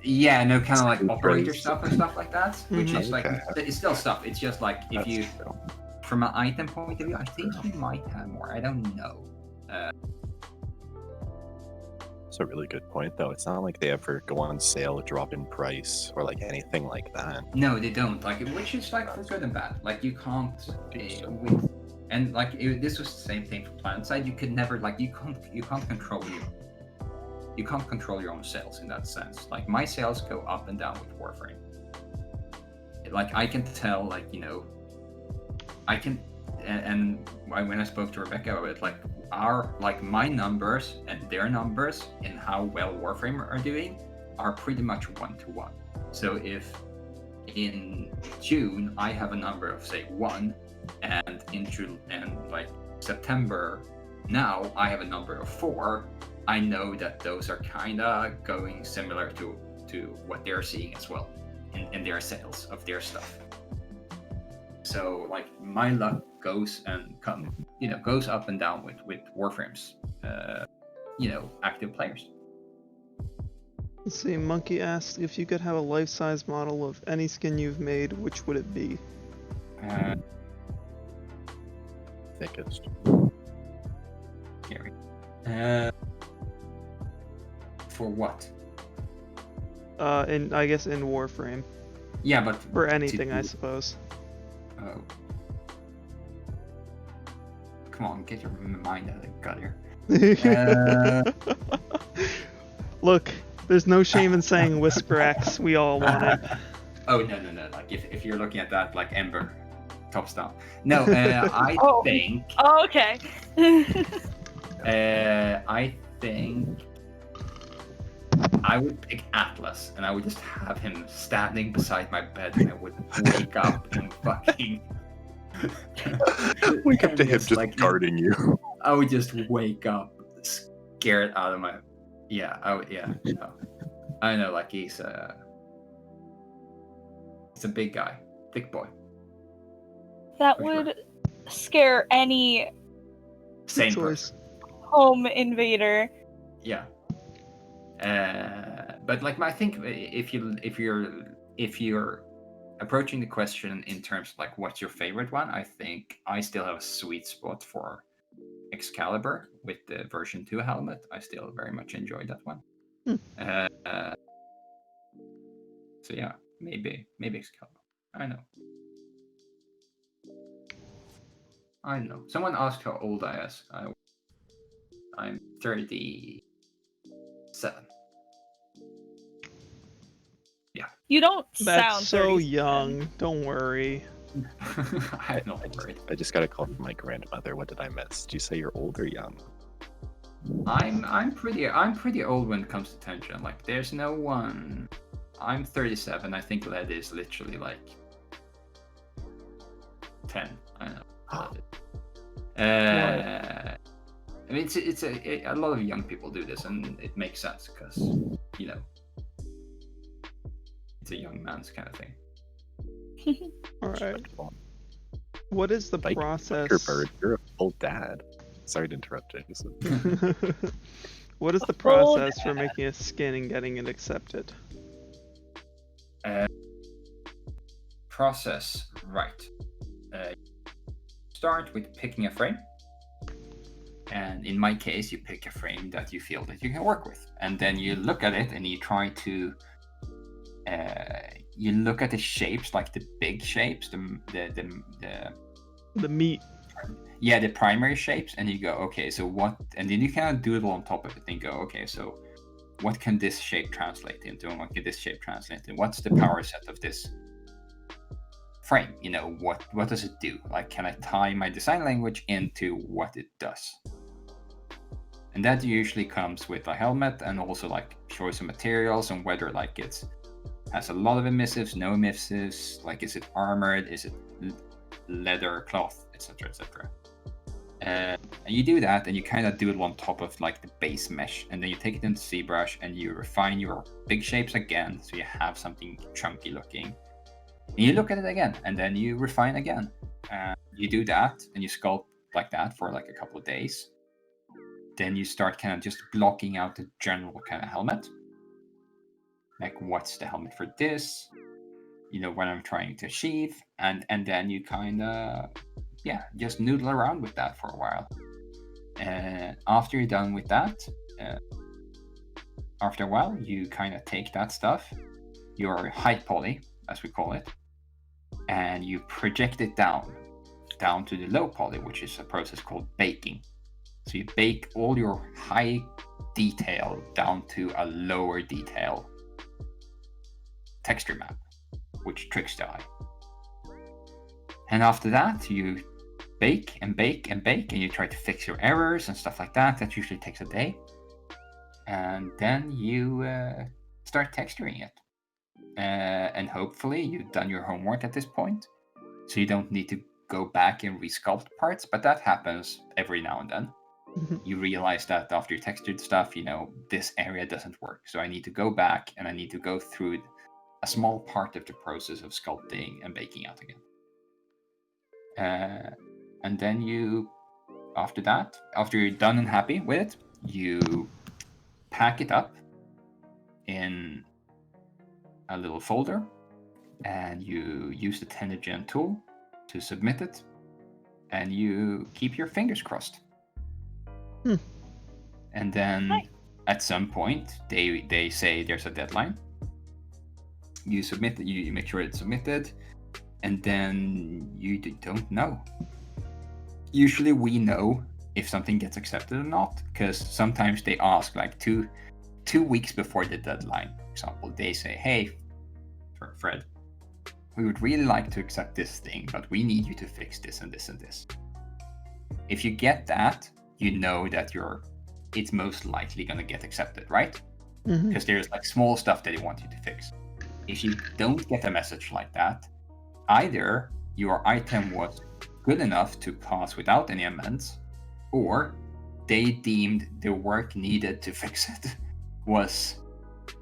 Yeah, no, kind of like Scoop operator race. stuff and stuff like that, which is like Okay. it's still stuff. It's just like if That's you, true. from an item point of view, I think he might have more. I don't know. That's a really good point, though. It's not like they ever go on sale, drop in price, or like anything like that. No, they don't. Like, which is like for good and bad. Like, you can't. And like this was the same thing for PlanetSide. You could never like you can't control your own sales in that sense. Like my sales go up and down with Warframe. Like I can tell, like I can, and when I spoke to Rebecca about it, like my numbers and their numbers and how well Warframe are doing are pretty much 1-to-1. So if in June I have a number of say 1, and in June and like September now I have a number of 4, I know that those are kind of going similar to what they're seeing as well in their sales of their stuff. So like my luck goes goes up and down with Warframe's active players. Let's see, Monkey asked if you could have a life-size model of any skin you've made, which would it be? Thickest. Here. For what? I guess in Warframe. Yeah, but For anything, I suppose. Oh. Come on, get your mind out of the gutter. Look, there's no shame in saying Whisper X. We all want it. Oh no! Like if you're looking at that, like Ember, top down. No, I Oh. think. Oh, okay. I think I would pick Atlas, and I would just have him standing beside my bed, and I would wake up and fucking Wake up to him It's just like- guarding you. I would just wake up scared out of my. Yeah. Oh yeah. No. I know. Like he's a big guy, thick boy. That For sure. would scare any Same Choice. person. home invader. Yeah. But like I think if you're approaching the question in terms of like what's your favorite one, I think I still have a sweet spot for Excalibur with the version 2 helmet. I still very much enjoy that one. So yeah, maybe Excalibur. I don't know. Someone asked how old I am. I'm 37. You don't That's sound so 37. young. Don't worry. I'm not worried. I just got a call from my grandmother. What did I miss? Did you say you're old or young? I'm pretty old when it comes to tension. Like there's no one. I'm 37. I think Led is literally like 10. I know. I mean, it's a lot of young people do this, and it makes sense because it's a young man's kind of thing. All right. Respectable. What is the Biker process? bird, you're a full dad. Sorry to interrupt, Jason. What is the Full process for making a skin and getting it accepted? Process, right. Start with picking a frame. And in my case, you pick a frame that you feel that you can work with. And then you look at it and you try to you look at the shapes, like the big shapes, the meat. yeah, the primary shapes, and you go, okay, so what, and then you kind of doodle on top of it and go, okay, so what can this shape translate into, and what can this shape translate into? What's the power set of this frame? What does it do? Like, can I tie my design language into what it does? And that usually comes with a helmet, and also like choice of materials, and whether like it's has a lot of emissives, no emissives, like is it armored, is it leather, cloth, etc., etc. And you do that, and you kind of do it on top of like the base mesh, and then you take it into ZBrush and you refine your big shapes again, so you have something chunky looking. And you look at it again, and then you refine again. You do that, and you sculpt like that for like a couple of days. Then you start kind of just blocking out the general kind of helmet. Like, what's the helmet for this? You know, what I'm trying to achieve, and then you kind of just noodle around with that for a while. After you're done with that, after a while, you kind of take that stuff, your high poly, as we call it, and you project it down to the low poly, which is a process called baking. So you bake all your high detail down to a lower detail texture map, which tricks the eye. And after that, you bake and bake and bake, and you try to fix your errors and stuff like that. That usually takes a day. And then you start texturing it. And hopefully you've done your homework at this point, so you don't need to go back and resculpt parts, but that happens every now and then. You realize that after you textured stuff, you know, this area doesn't work. So I need to go back and I need to go through a small part of the process of sculpting and baking out again. And then you, after that, after you're done and happy with it, you pack it up in a little folder, and you use the TennoGen tool to submit it, and you keep your fingers crossed. And then at some point, they say there's a deadline. You submit it, you make sure it's submitted, and then you don't know. Usually we know if something gets accepted or not, because sometimes they ask like two weeks before the deadline. For example, they say, hey, Fred, we would really like to accept this thing, but we need you to fix this and this and this. If you get that, you know that it's most likely going to get accepted, right? Because there's like small stuff that they want you to fix. If you don't get a message like that, either your item was good enough to pass without any amends, or they deemed the work needed to fix it was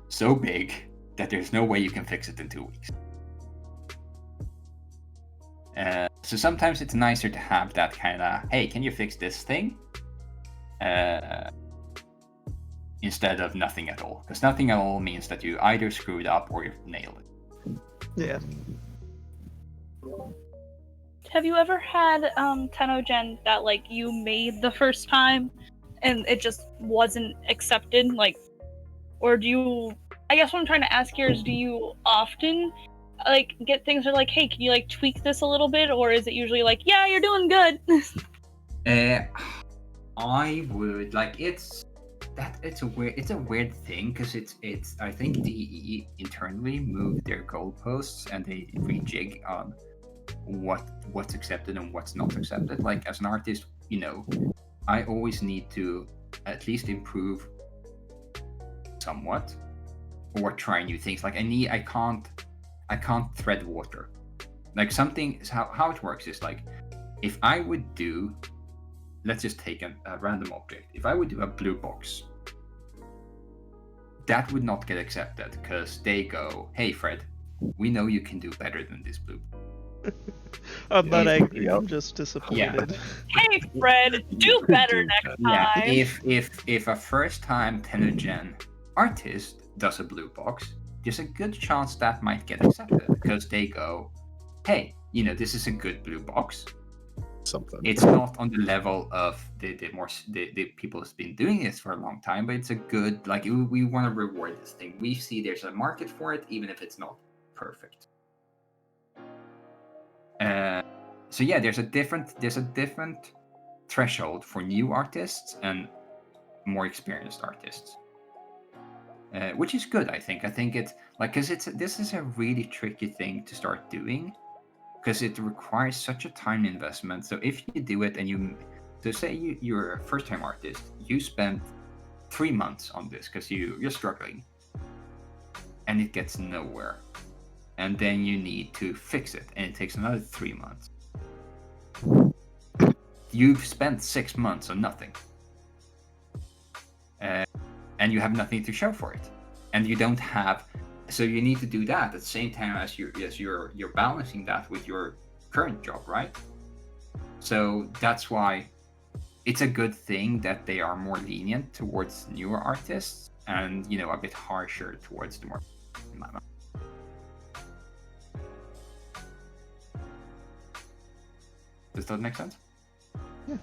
so big that there's no way you can fix it in 2 weeks. So sometimes it's nicer to have that kind of, hey, can you fix this thing? Instead of nothing at all. Because nothing at all means that you either screwed up or you nailed it. Yeah. Have you ever had TennoGen that like you made the first time and it just wasn't accepted? Like, or do you? I guess what I'm trying to ask here is, do you often like get things that are like, hey, can you like tweak this a little bit, or is it usually like, yeah, you're doing good? I would like it's a weird thing because it's I think DE internally moved their goalposts and they rejig on what's accepted and what's not accepted. Like as an artist, you know, I always need to at least improve somewhat or try new things. Like I can't thread water. Like something how it works is like if I would do, let's just take a random object. If I would do a blue box, that would not get accepted because they go, hey Fred, we know you can do better than this blue. I'm not angry, Yeah. I'm just disappointed. Hey Fred, do better next Yeah, time. if a first time TennoGen artist does a blue box, there's a good chance that might get accepted because they go, hey, you know, this is a good blue box. Something. It's not on the level of the people who's been doing this for a long time, but it's a good, like, we want to reward this thing. We see there's a market for it, even if it's not perfect. So yeah, there's a different threshold for new artists and more experienced artists, which is good. I think it's like because this is a really tricky thing to start doing. Because it requires such a time investment. So if you do it and so say you're a first-time artist, you spend 3 months on this because you're struggling, and it gets nowhere, and then you need to fix it, and it takes another 3 months. you've spent 6 months on nothing, and you have nothing to show for it, and you don't have. So you need to do that at the same time as you're balancing that with your current job, right? So that's why it's a good thing that they are more lenient towards newer artists and a bit harsher towards the more. Does that make sense? Yeah.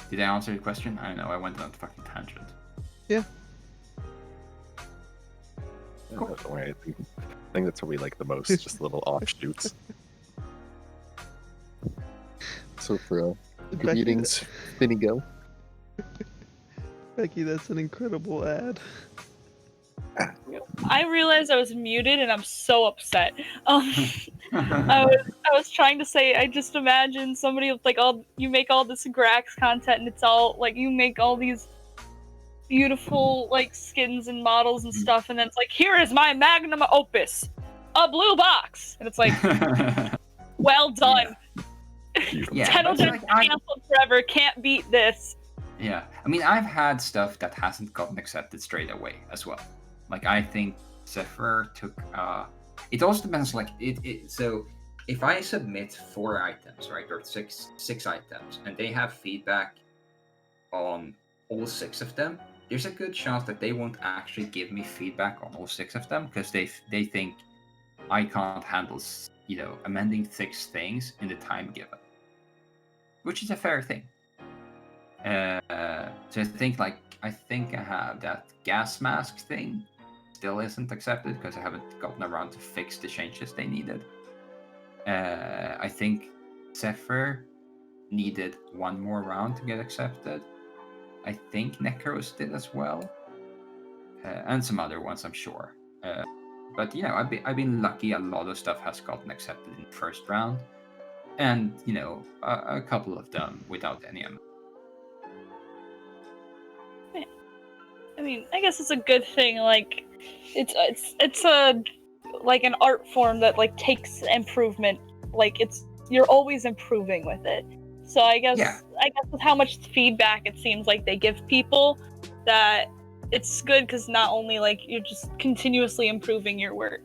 Did I answer your question? I don't know. I went on a fucking tangent. Yeah. Cool. Don't worry, I think that's what we like the most, just little offshoots. So for good meetings, Finny go. Becky, that's an incredible ad. I realized I was muted and I'm so upset. I was trying to say, I just imagine somebody with you make all this Grax content and it's all like you make all these beautiful skins and models and stuff, and then it's like, here is my magnum opus, a blue box, and it's like, well done. Yeah. Tennogen canceled forever, can't beat this. Yeah, I mean, I've had stuff that hasn't gotten accepted straight away as well. Like, I think Zephyr took. It also depends. So if I submit 4 items, right, or six items, and they have feedback on all 6 of them, there's a good chance that they won't actually give me feedback on all 6 of them because they think I can't handle amending 6 things in the time given, which is a fair thing. So I think I have that gas mask thing still isn't accepted because I haven't gotten around to fix the changes they needed. I think Zephyr needed 1 more round to get accepted. I think Necros did as well, and some other ones, I'm sure. But I've been lucky. A lot of stuff has gotten accepted in the first round, and a couple of them without any amount. I mean, I guess it's a good thing. Like, it's a an art form that takes improvement. You're always improving with it. So I guess with how much feedback it seems like they give people, that it's good because not only you're just continuously improving your work.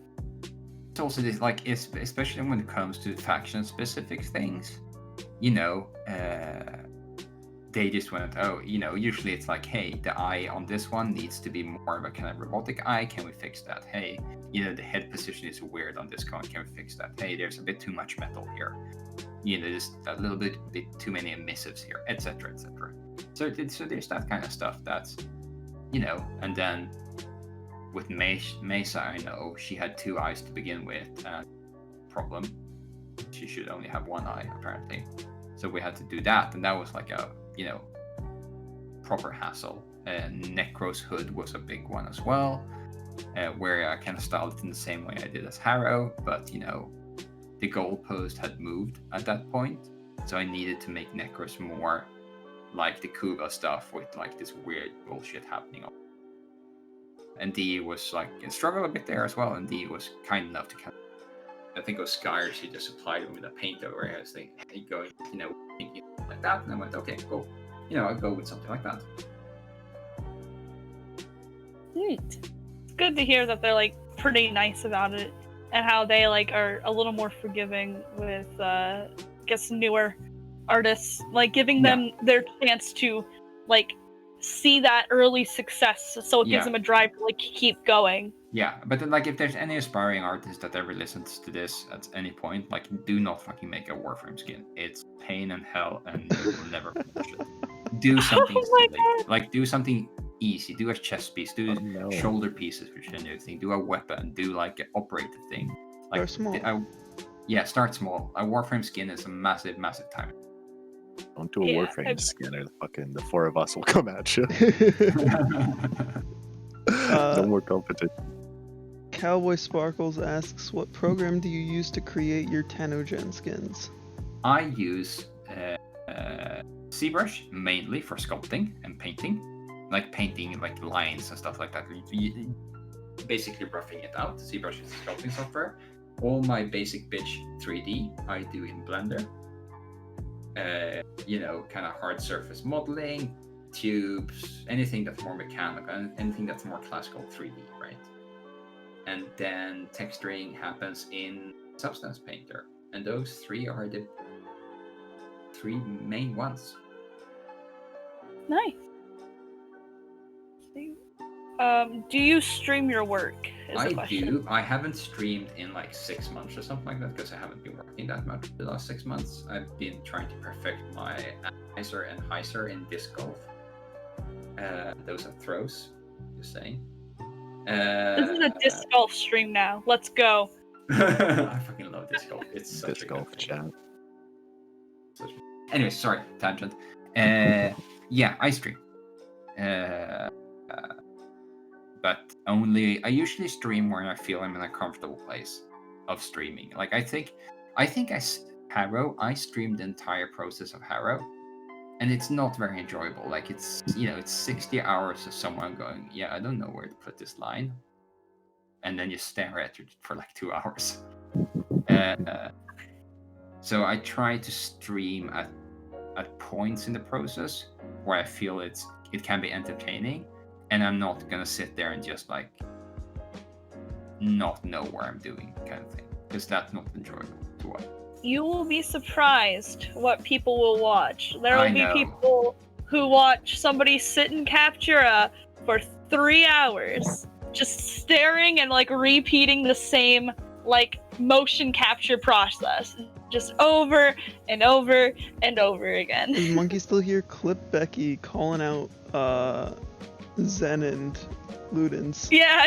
It's also this especially when it comes to faction specific things, they just went, usually it's like, hey, the eye on this one needs to be more of a kind of robotic eye. Can we fix that? Hey, the head position is weird on this con. Can we fix that? Hey, there's a bit too much metal here. Just a little bit too many emissives here, etc., etc. So there's that kind of stuff that's, and then with Mesa, I know she had 2 eyes to begin with. Problem, she should only have 1 eye apparently. So we had to do that, and that was like a proper hassle. Necros hood was a big one as well, where I kind of styled it in the same way I did as Harrow, but the goalpost had moved at that point, so I needed to make Necros more like the Kuba stuff with this weird bullshit happening. And D was struggled a bit there as well, and D was kind enough to I think it was Skyr, she just supplied him with a paint over here, so he going, thinking like that, and I went, okay, cool. I'll go with something like that. Neat. It's good to hear that they're pretty nice about it, and how they are a little more forgiving with I guess newer artists, giving them their chance to see that early success, so it gives them a drive to keep going. Yeah, but then, if there's any aspiring artist that ever listens to this at any point, do not fucking make a Warframe skin. It's pain and hell, and you will never finish it. Do something silly. Do something easy. Do a chest piece. Do shoulder pieces, which is a new thing. Do a weapon. Do an operative thing. Start small. Start small. A Warframe skin is a massive, massive time. Don't do a Warframe skin, or the 4 of us will come at you. No more competition. Cowboy Sparkles asks, what program do you use to create your Tennogen skins? I use ZBrush mainly for sculpting and painting. Painting lines and stuff like that. Basically roughing it out. ZBrush is a sculpting software. All my basic bitch 3D I do in Blender. kind of hard surface modeling, tubes, anything that's more mechanical, and anything that's more classical 3D, right? And then texturing happens in Substance Painter, and those three are the three main ones. Nice. Do you stream your work? I do. I haven't streamed in like 6 months or something like that because I haven't been working that much the last 6 months. I've been trying to perfect my analyzer and hyzer in disc golf. Those are throws, just saying. This is a disc golf stream now. Let's go. I fucking love disc golf. It's such Disc a golf good chat. Anyway, sorry, tangent. Yeah, I stream. But I usually stream when I feel I'm in a comfortable place of streaming. Like I think Harrow, I streamed the entire process of Harrow, and it's not very enjoyable. Like it's 60 hours of someone going, yeah, I don't know where to put this line, and then you stare at it for like 2 hours. So I try to stream at points in the process where I feel it can be entertaining, and I'm not gonna sit there and just like not know where I'm doing kind of thing, because that's not enjoyable to watch. You will be surprised what people will watch. There will I be know. people who watch somebody sit in Captura for 3 hours, just staring and like repeating the same like motion capture process, just over and over and over again. Is Monkey still here? Clip Becky calling out Zen and Ludens. Yeah,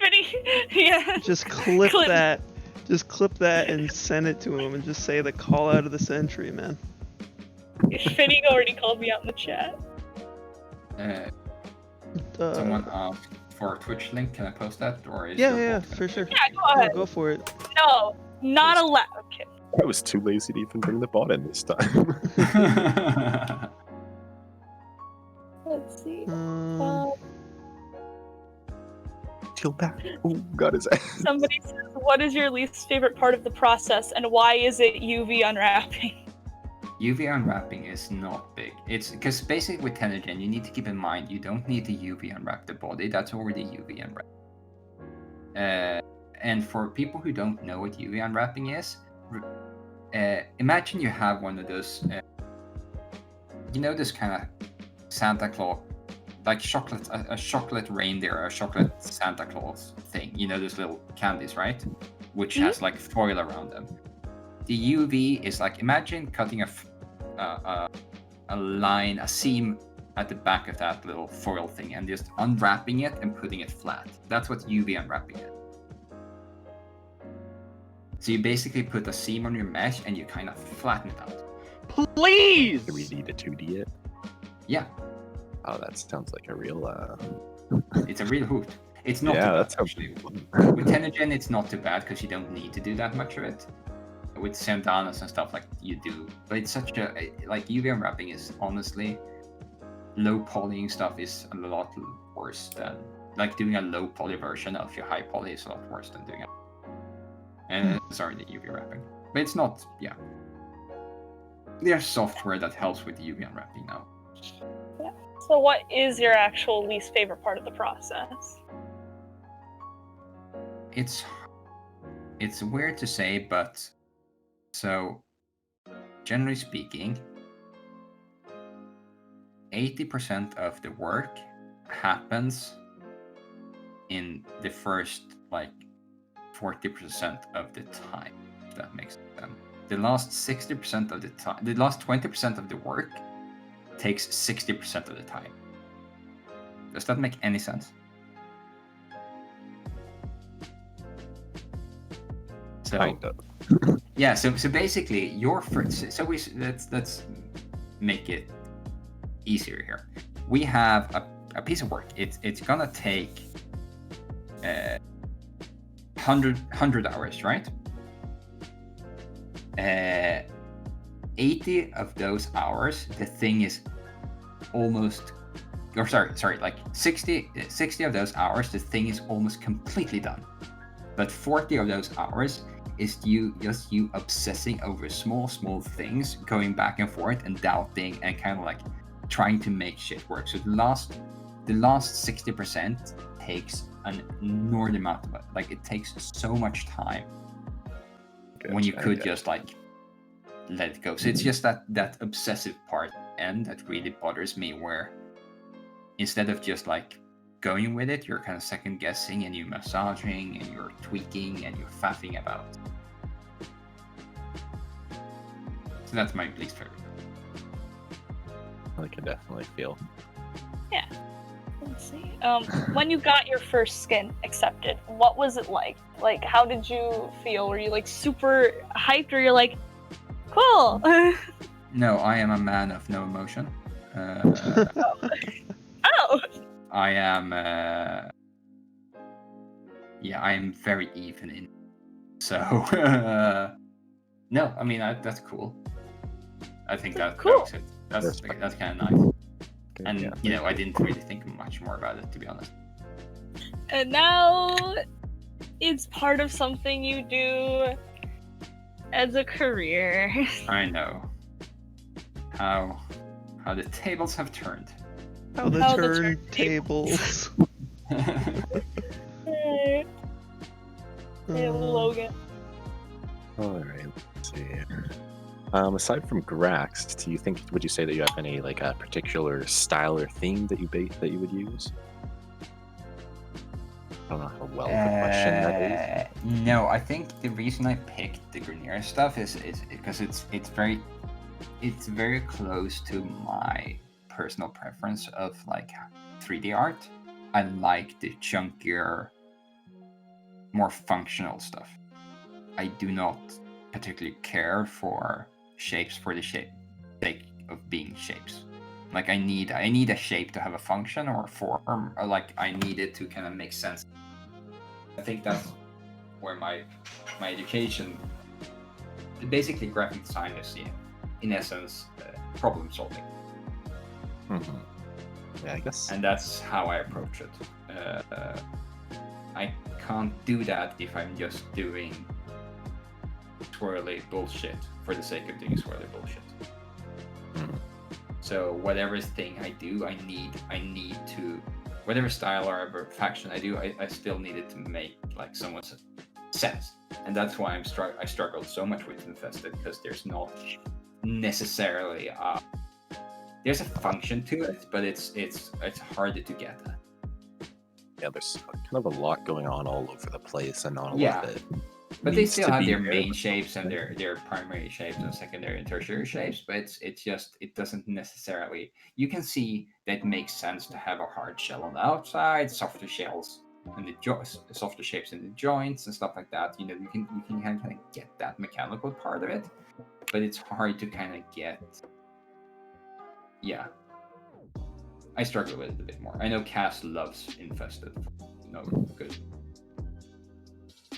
Finny. Yeah. Just clip Clip. that. Just clip that and send it to him and just say the call out of the century, man. Finny already called me out in the chat. Someone asked for a Twitch link. Can I post that, or is Yeah, for sure. Yeah, go ahead. Go for it. No, not allowed. Okay. I was too lazy to even bring the bot in this time. Let's see. Till back. Oh, got his ass. Somebody says, what is your least favorite part of the process, and why is it UV unwrapping? UV unwrapping is not big. It's because basically with Tenogen, you need to keep in mind you don't need to UV unwrap the body. That's already UV unwrapped. And for people who don't know what UV unwrapping is, imagine you have one of those, this kind of Santa Claus, like a chocolate reindeer or a chocolate Santa Claus thing. Those little candies, right? Which has like foil around them. The UV is like, imagine cutting a line, a seam at the back of that little foil thing and just unwrapping it and putting it flat. That's what UV unwrapping is. So you basically put a seam on your mesh and you kind of flatten it out. Please! 3D to 2D it. Yeah, Oh, that sounds like a real. it's a real hoot. It's not Yeah, too bad, that sounds actually. fun. With Tenogen, it's not too bad because you don't need to do that much of it. With Sandanas and stuff like you do, but it's such a UV unwrapping is honestly, low polying stuff is a lot worse than doing a low poly version of your high poly is a lot worse than doing it. And sorry, the UV wrapping, but it's not. Yeah, there's software that helps with the UV unwrapping now. Yeah. So what is your actual least favorite part of the process? It's weird to say, but so generally speaking, 80% of the work happens in the first 40% of the time, if that makes sense. The last 60% of the time, the last 20% of the work takes 60% of the time. Does that make any sense? So, Kind of. yeah, so basically your first, so let's make it easier here. We have a piece of work. It's gonna take 100 hours, right? 80 of those hours, the thing is almost, or sorry, like 60 of those hours, the thing is almost completely done. But 40 of those hours, is you obsessing over small things, going back and forth and doubting and kind of like trying to make shit work. So the last 60% takes an enormous amount of it. Like it takes so much time when you could just like let it go. So it's just that obsessive part and that really bothers me, where instead of just like going with it, you're kind of second guessing and you're massaging and you're tweaking and you're faffing about. So that's my least favorite. I can definitely feel. Yeah. Let's see. When you got your first skin accepted, what was it like? Like, how did you feel? Were you like super hyped, or you're like, cool? No, I am a man of no emotion. Oh. I am. Yeah, I am very even in. So, no, I mean that's cool. I think that Cool. was it. That's kind of nice. And Yeah. you know, I didn't really think much more about it, to be honest. And now it's part of something you do as a career. I know how the tables have turned. How the How the turntables. Hey, Uh, Logan. All right. Let's see. Aside from Grax, would you say that you have any like a particular style or theme that you would use? I don't know how well of a question that is. No, I think the reason I picked the Grenier stuff is because it's very close to my personal preference of like 3D art. I like the chunkier, more functional stuff. I do not particularly care for shapes for the sake of being shapes. Like I need a shape to have a function or form, or like I need it to kind of make sense. I think that's where my education, basically graphic design, is in essence problem solving. Mm-hmm. Yeah, I guess. And that's how I approach it. I can't do that if I'm just doing swirly bullshit for the sake of doing swirly bullshit. Mm. So whatever thing I do, I need to, whatever style or whatever faction I do, I still need it to make like somewhat sense. And that's why I struggled so much with Infested, because there's not necessarily there's a function to it, but it's harder to get at. Yeah, there's kind of a lot going on all over the place, and not a Yeah. lot of it. But they needs still to have be their there. main shapes and their primary shapes and secondary and tertiary shapes, but it doesn't necessarily. You can see that it makes sense to have a hard shell on the outside, softer shells and softer shapes in the joints and stuff like that. You know, you can kind of get that mechanical part of it, but it's hard to kind of get. Yeah, I struggle with it a bit more. I know Cass loves Infested. No good.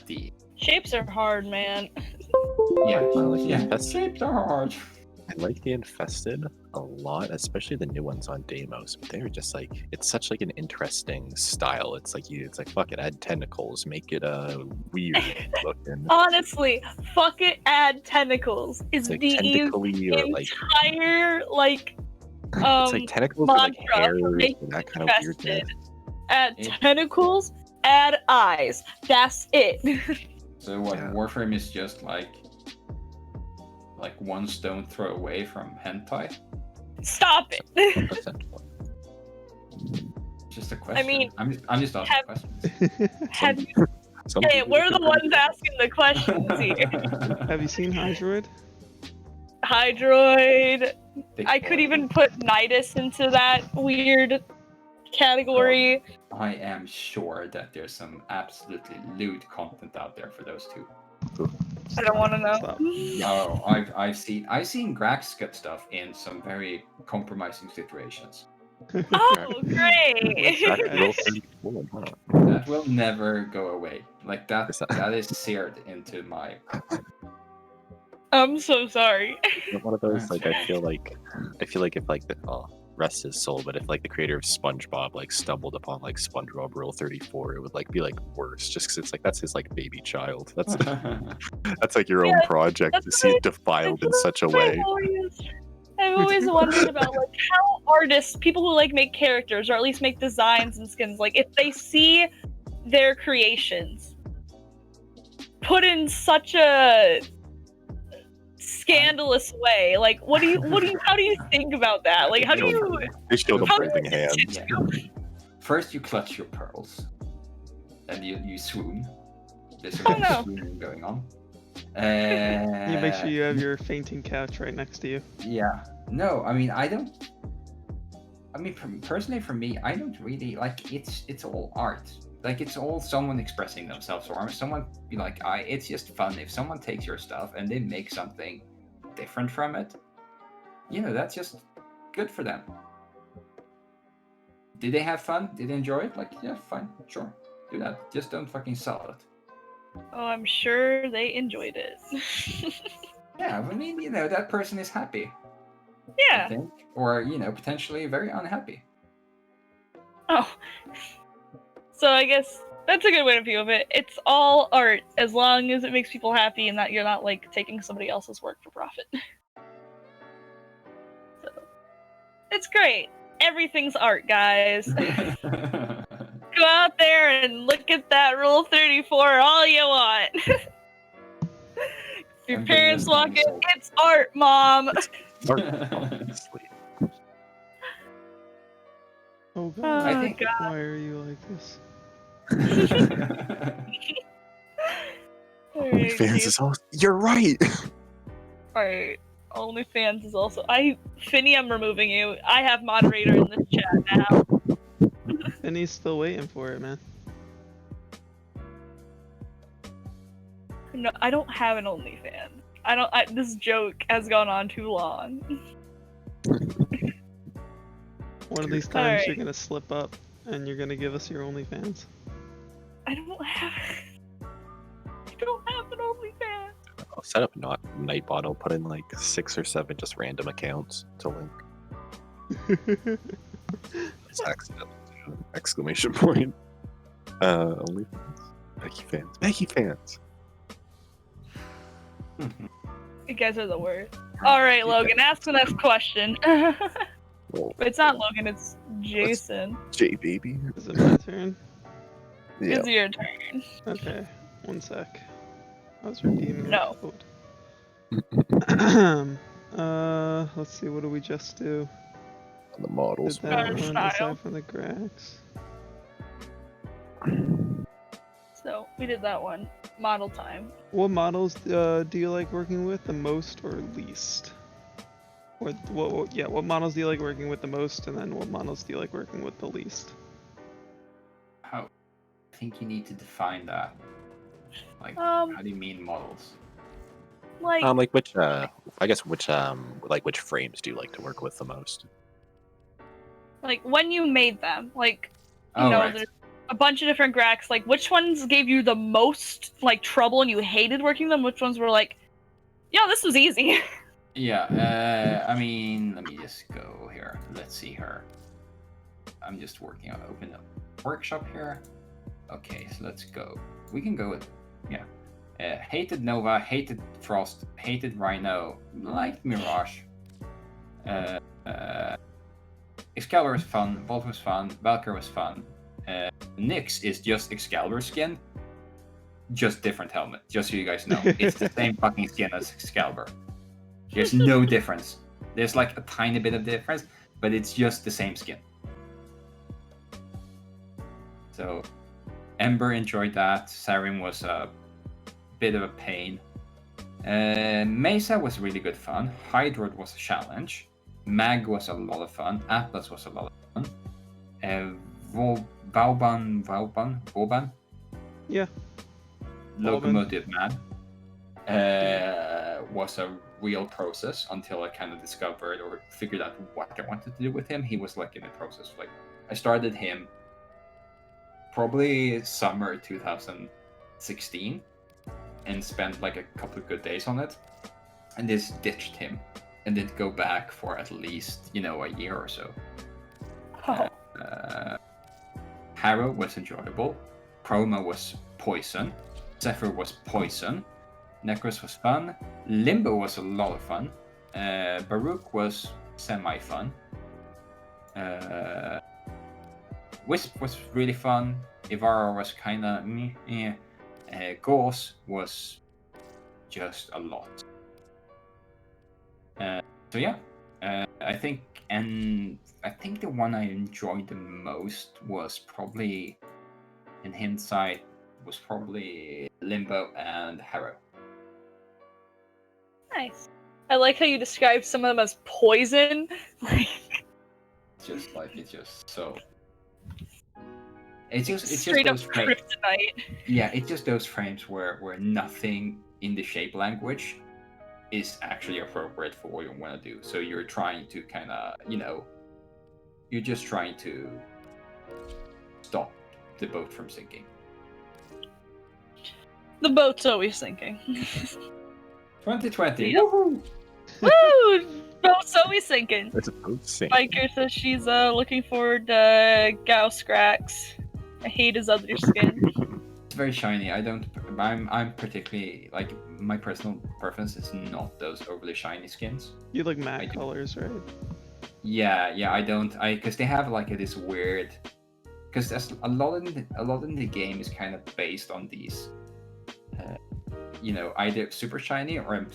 The Shapes are hard, man. yeah, like the yeah, Infested. shapes are hard. I like the Infested a lot, especially the new ones on Deimos. But they're just like, it's such like an interesting style. It's like fuck it, add tentacles, make it weird looking. Honestly, fuck it, add tentacles. It's Like the tentacly or like entire it's like tentacles or like mantra for hairs making and that kind of Infested. weirdness. Add It- tentacles, add eyes. That's it. So what Yeah. Warframe is just like one stone throw away from hentai? Stop it. Essentially. Just a question. mean, I'm just asking have- questions. Have you, Some hey, people we're the prefer- ones asking the questions here. Have you seen Hydroid? Hydroid. Big I could boy. even put Nidus into that weird category. I am sure that there's some absolutely lewd content out there for those two. I don't want to know. Stop. Oh, I've seen Grax get stuff in some very compromising situations. Oh, great. Exactly, real 34, huh? That will never go away. Like that is seared into my. I'm so sorry. One of those like I Okay. feel like if like rest his soul, but if like the creator of SpongeBob like stumbled upon like SpongeBob Rule 34, it would like be like worse, just because it's like that's his like baby child. That's that's like your own Yeah, project that's to see it defiled in that's such a what way. I've always wondered about like how artists, people who like make characters or at least make designs and skins, like if they see their creations put in such a scandalous way, like how do you think about that? Like how do you They show the how do holding you- hands. Yeah. First you clutch your pearls, then you swoon. There's a Oh, bit no. of swooning going on. You make sure you have your fainting couch right next to you. Yeah. No, I mean I don't. I mean, personally, for me, I don't really like. It's all art. Like it's all someone expressing themselves, or someone be like, it's just fun if someone takes your stuff and they make something different from it. You know, that's just good for them. Did they have fun? Did they enjoy it? Like, yeah, fine, sure, do that. Just don't fucking sell it. Oh, I'm sure they enjoyed it. Yeah, I mean, you know, that person is happy. I Yeah. think, or you know, potentially very unhappy. Oh. So I guess that's a good way to view of it. It's all art as long as it makes people happy and that you're not like taking somebody else's work for profit. So it's great. Everything's art, guys. Go out there and look at that Rule 34 all you want. If your And parents bring walk them in, it's art, Mom. Honestly. Oh god. Oh, I think- God. Why are you like this? Alright, Fans dude. is all. You're right. Alright. OnlyFans is also. Finny, I'm removing you. I have moderator in this chat now. And he's still waiting for it, man. No, I don't have an OnlyFans. This joke has gone on too long. One of these times Alright. you're gonna slip up and you're gonna give us your OnlyFans. I don't have an OnlyFans. I'll set up not Nightbot. I'll put in like 6 or 7 just random accounts to link. It's accidental. Exclamation point. Only Becky fans. You guys are the worst. Alright, Logan, ask the next question. Well, But it's not Logan, it's Jason. J baby. Is it my turn? Yeah. It's your turn. Okay, one sec. I was redeeming No. the code. Let's see, what do we just do? On the models. Did that Art one style. aside from the Grax? So, we did that one. Model time. What models do you like working with the most or least? Or what models do you like working with the most, and then what models do you like working with the least? How? I think you need to define that. Like, Um, how do you mean models? like, Like which I guess which which frames do you like to work with the most? when you made them, like, you Oh, know, right. there's a bunch of different Grax, like, which ones gave you the most, like, trouble and you hated working them? Which ones were like, yeah, this was easy? Yeah, I mean, let me just go here. Let's see her. I'm just working on open up workshop here. Okay, so let's go. We can go with, yeah. Hated Nova, hated Frost, hated Rhino, liked Mirage. Excalibur was fun, Bolt was fun, Valkyrie was fun. Nyx is just Excalibur skin, just different helmet, just so you guys know. It's the same fucking skin as Excalibur. There's no difference. There's like a tiny bit of difference, but it's just the same skin. So, Ember enjoyed that. Sarim was a bit of a pain. Mesa was really good fun. Hydroid was a challenge. Mag was a lot of fun. Atlas was a lot of fun. Vauban? Yeah. Locomotive Man was a real process until I kind of discovered or figured out what I wanted to do with him. He was like in a process. Like I started him probably summer 2016 and spent like a couple of good days on it and just ditched him and didn't go back for at least a year or so. Oh. Harrow was enjoyable. Chroma was poison. Zephyr was poison. Necros was fun. Limbo was a lot of fun. Baruch was semi-fun. Wisp was really fun. Ivara was kinda meh. Gauss was just a lot. So yeah, I think the one I enjoyed the most was probably, in hindsight, was probably Limbo and Harrow. Nice. I like how you describe some of them as poison. It's just so. It's just Straight up those frames. kryptonite. Yeah, it's just those frames where nothing in the shape language is actually appropriate for what you want to do. So you're trying to kind of, you're just trying to stop the boat from sinking. The boat's always sinking. 2020. Yep. Woohoo! Woo! Boat's always sinking. It's a boat sink. Biker says she's looking forward to Gauss cracks. I hate his other skin. It's very shiny. I'm particularly, like, my personal preference is not those overly shiny skins. You like matte colors, right? Yeah, because they have like this weird, because a lot in the game is kind of based on these, either super shiny or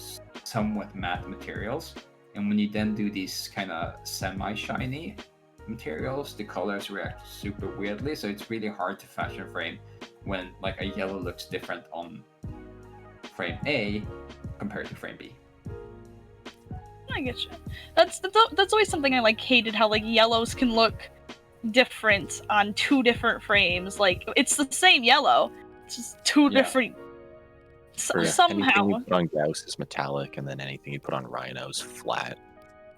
somewhat matte materials, and when you then do these kind of semi-shiny materials, the colors react super weirdly, so it's really hard to fashion frame when like a yellow looks different on frame A compared to frame B. I get you. That's always something I hated, how yellows can look different on two different frames. Like it's the same yellow, it's just two different. Somehow. Anything you put on Gauss is metallic, and then anything you put on Rhino is flat.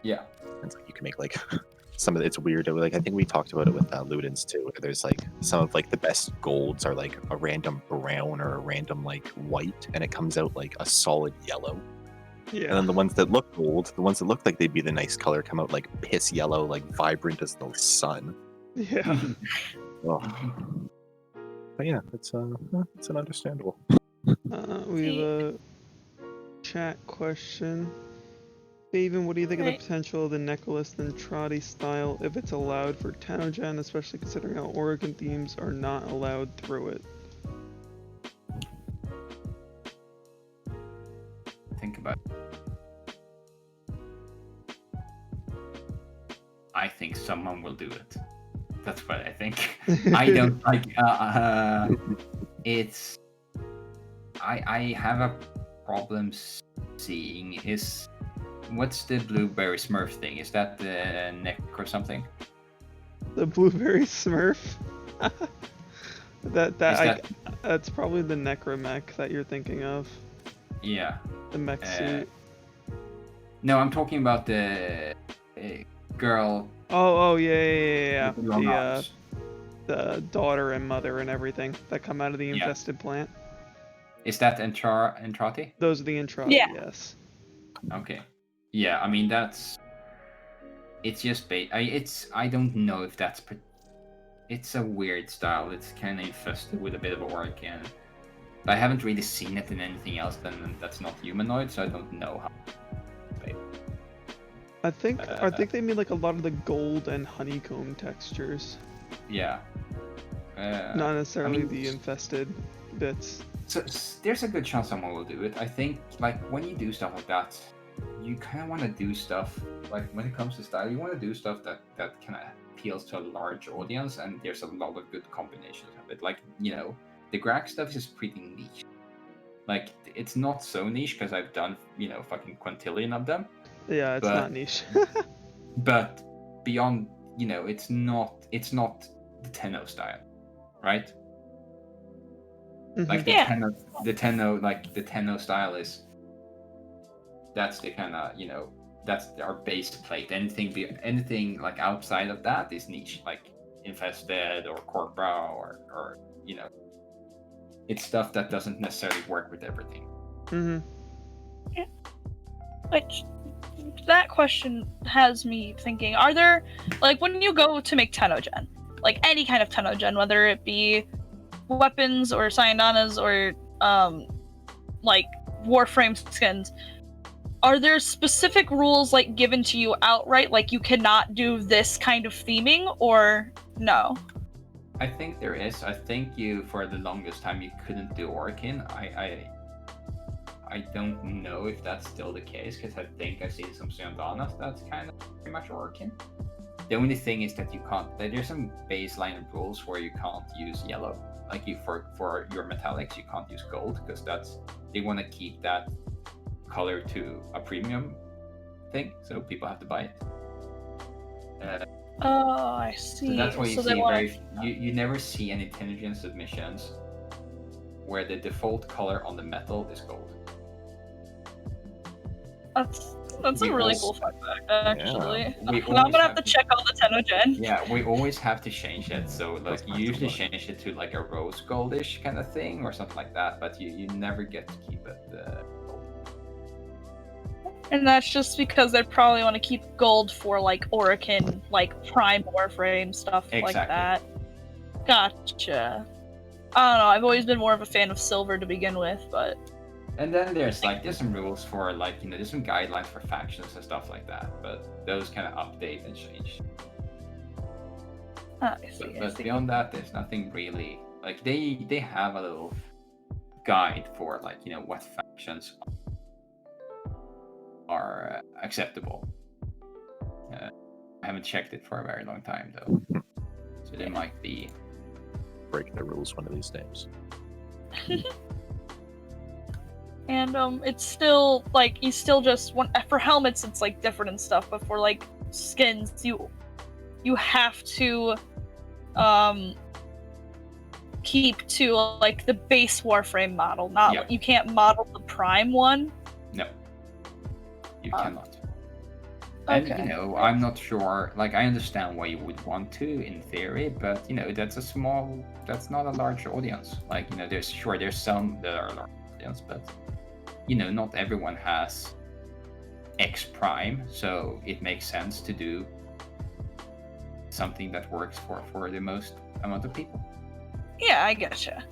Yeah. It's like you can make some of it's weird. I think we talked about it with Ludens too. There's some of the best golds are a random brown or a random white, and it comes out a solid yellow. Yeah. And then the ones that look gold, the ones that look like they'd be the nice color, come out piss yellow, vibrant as the sun. Yeah. Oh. But yeah, it's an understandable. We have a chat question. Faven, what do you think of the potential of the Necklace and Trotty style if it's allowed for Tenogen, especially considering how Oregon themes are not allowed through it? Think about it. I think someone will do it. That's what I think. I don't it's. I have a problem seeing what's the blueberry smurf thing? Is that the neck or something? The blueberry smurf? That's probably the necromech that you're thinking of. Yeah. The mech suit. No, I'm talking about the girl. Oh yeah. The the daughter and mother and everything that come out of the infested plant. Is that Entrati? Those are the Entrati, yes. Okay. Yeah, I mean it's just I don't know if that's it's a weird style. It's kind of infested with a bit of orc, and I haven't really seen it in anything else that's not humanoid, so I don't know how. I think they mean a lot of the gold and honeycomb textures. Yeah. Not necessarily the infested bits. So there's a good chance someone will do it. I think when you do stuff like that, you kind of want to do stuff when it comes to style, you want to do stuff that kind of appeals to a large audience, and there's a lot of good combinations of it. The Grag stuff is pretty niche. It's not so niche because I've done fucking quintillion of them. Yeah, it's not niche. But beyond, it's not the Tenno style, right? Mm-hmm. The Tenno style is, that's the kind of that's our base plate. Anything outside of that is niche, infested or corpora or it's stuff that doesn't necessarily work with everything. Mm-hmm. Yeah. Which that question has me thinking, are there, like, when you go to make Tenogen, like any kind of Tenogen, whether it be weapons or Cyandanas or like Warframe skins, are there specific rules like given to you outright, like you cannot do this kind of theming, or no? I think there is. I think you, for the longest time, you couldn't do Orkin. I don't know if that's still the case, because I think I've seen some Cyandanas that's kind of pretty much Orkin. The only thing is that you can't. There's some baseline rules where you can't use yellow. Like you for your metallics, you can't use gold because they want to keep that color to a premium thing, so people have to buy it. Oh, I see. So that's why you So see you never see any intelligence submissions where the default color on the metal is gold. That's a really cool fun fact, actually. Yeah. Now I'm gonna have to check all the Tenogen. Yeah, we always have to change it. So like you usually change it to like a rose goldish kind of thing or something like that, but you never get to keep it gold. And that's just because they probably want to keep gold for like Oricon, like Prime Warframe, stuff like that. Gotcha. I don't know, I've always been more of a fan of silver to begin with, but... And then there's some rules for like, there's some guidelines for factions and stuff like that, but those kind of update and change. I see, but beyond that, there's nothing really, like they have a little guide for like, what factions are acceptable. I haven't checked it for a very long time though, so they might be breaking the rules one of these days. And it's still like you still just want, for helmets it's like different and stuff, but for like skins you have to keep to like the base Warframe model, not you can't model the Prime one. No, you cannot. And I'm not sure, like I understand why you would want to in theory, but that's not a large audience. Like there's some that are a large audience, but not everyone has X Prime, so it makes sense to do something that works for the most amount of people. Yeah, I getcha.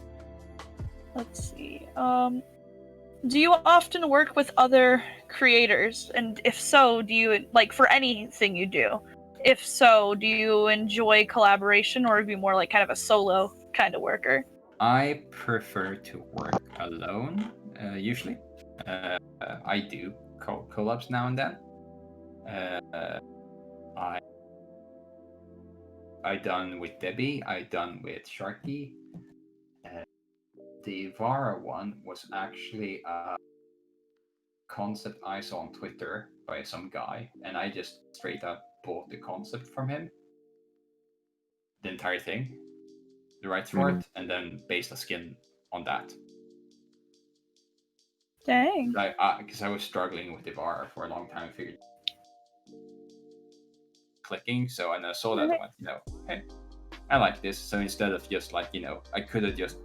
Let's see. Do you often work with other creators? And if so, do you, like, for anything you do, if so, do you enjoy collaboration, or are you more like kind of a solo kind of worker? I prefer to work alone, usually. I do collabs now and then. I done with Debbie, I done with Sharky. The Vara one was actually a concept I saw on Twitter by some guy, and I just straight up bought the concept from him. The entire thing, the rights for it, and then based a skin on that. Dang. Because I was struggling with the Vara for a long time, I figured clicking, so and I saw that and went, hey, I like this. So instead of just like, I could have just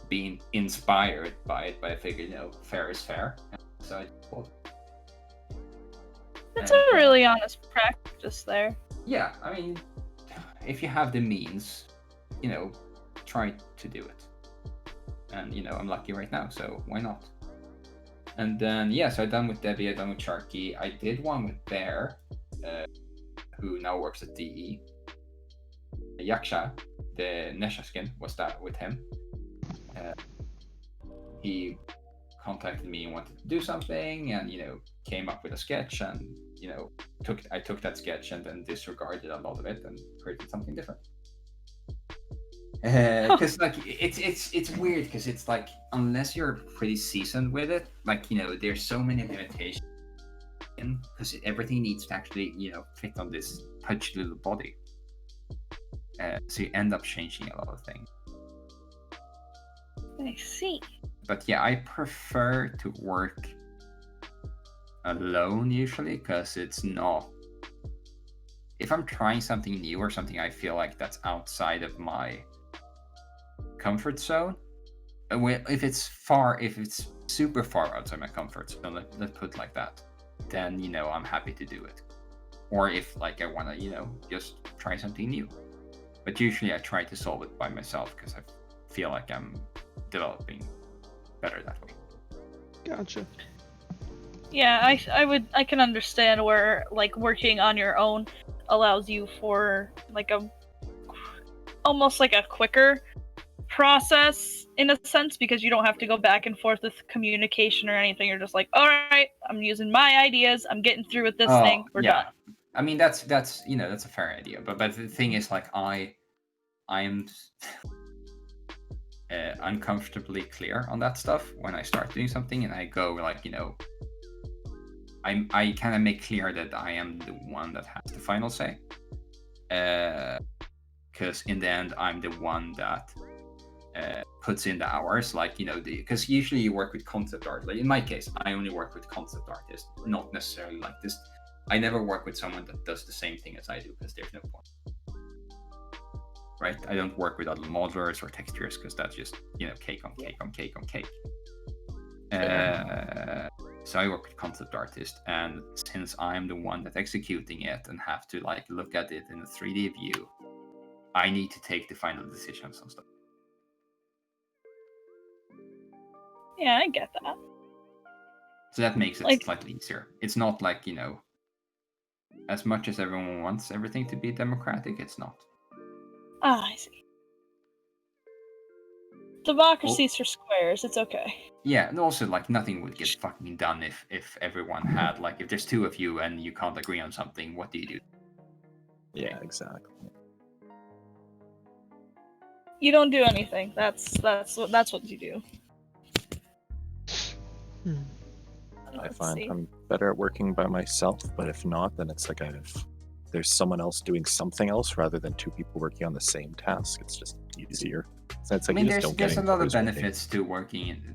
been inspired by it, but I figured, fair is fair. So I bought it. That's a really honest practice there. Yeah, I mean, if you have the means, try to do it. And, I'm lucky right now, so why not? And then, so I done with Debbie, I done with Sharky. I did one with Bear, who now works at DE. Yaksha, the Nesha skin, was that with him. He contacted me and wanted to do something, and came up with a sketch, and I took that sketch and then disregarded a lot of it and created something different. Because like it's weird, because it's like, unless you're pretty seasoned with it, like there's so many limitations, because everything needs to actually fit on this pudgy little body. So you end up changing a lot of things. I see. But yeah, I prefer to work alone usually, because it's not... If I'm trying something new or something I feel like that's outside of my comfort zone, if it's super far outside my comfort zone, let's put it like that, then I'm happy to do it. Or if like I want to just try something new. But usually I try to solve it by myself because I feel like I'm developing better that way. Gotcha. Yeah, I can understand where like working on your own allows you for like almost like a quicker process in a sense, because you don't have to go back and forth with communication or anything. You're just like, all right, I'm using my ideas, I'm getting through with this thing, we're done. I mean that's that's a fair idea, but the thing is like I'm uncomfortably clear on that stuff when I start doing something, and I go like I kind of make clear that I am the one that has the final say, because in the end I'm the one that puts in the hours, like because usually you work with concept art. Like in my case, I only work with concept artists, not necessarily like this. I never work with someone that does the same thing as I do, because there's no point, right? I don't work with other modelers or textures, because that's just cake on cake on cake on cake. So I work with concept artists, and since I'm the one that's executing it and have to like look at it in a 3D view, I need to take the final decisions on stuff. Yeah, I get that. So that makes it Like- slightly easier. It's not like, as much as everyone wants everything to be democratic, it's not. Ah, I see. Democracy's for squares, it's okay. Yeah, and also like nothing would get fucking done if everyone had like, if there's two of you and you can't agree on something, what do you do? Yeah, exactly. You don't do anything. That's what you do. I Let's find see. I'm better at working by myself, but if not, then it's like there's someone else doing something else rather than two people working on the same task. It's just easier. So it's like I mean, you just don't there's get a lot of who's working. benefits to working in,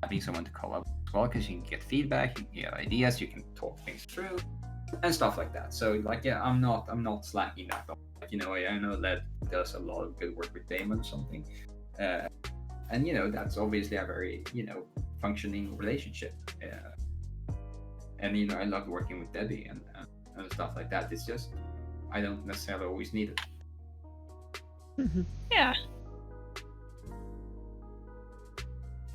having someone to call up as well, because you can get feedback, you can get ideas, you can talk things through, and stuff like that. So like, yeah, I'm not slacking that off. Like, I know Led does a lot of good work with Damon or something, and that's obviously a very functioning relationship. And I love working with Debbie and stuff like that. It's just I don't necessarily always need it. Yeah.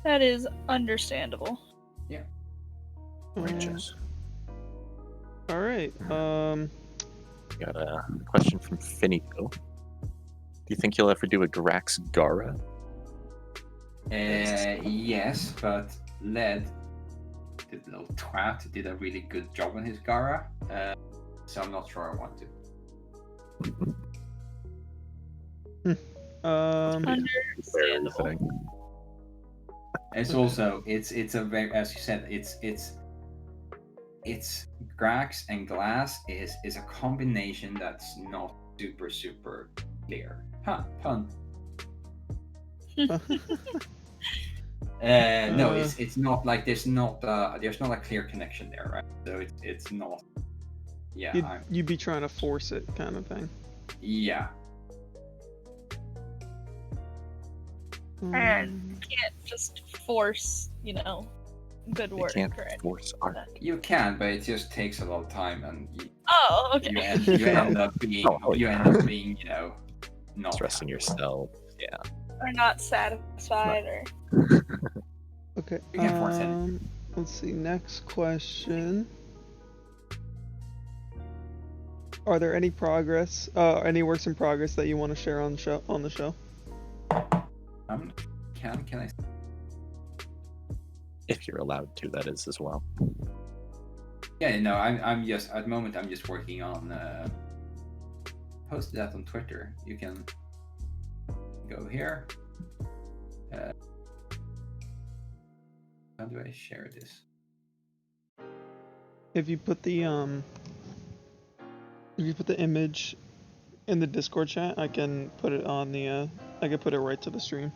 That is understandable. Righteous. All right. Got a question from Finito. Do you think you'll ever do a Grax Gara? Yes, but Led, the little twat, did a really good job on his Gara, so I'm not sure I want to. Understandable. It's also it's a very, as you said, it's Grax and Glass is a combination that's not super clear. Pun. No, it's not like there's not a clear connection there, right? So it's not. Yeah, you'd be trying to force it, kind of thing. Yeah. And can't just force, good work. You can't or anything force like art. that. You can, but it just takes a lot of time, and Oh, okay. you end up being not Stressing happy. yourself. Yeah. Or not satisfied, or Okay. You can't force anything. Let's see. Next question. Are there any any works in progress that you want to share on the show? Can I? If you're allowed to, that is as well. Yeah, no, I'm just at the moment I'm just working on posted that on Twitter. You can go here. How do I share this? If you put the image in the Discord chat, I can put it on the I can put it right to the stream.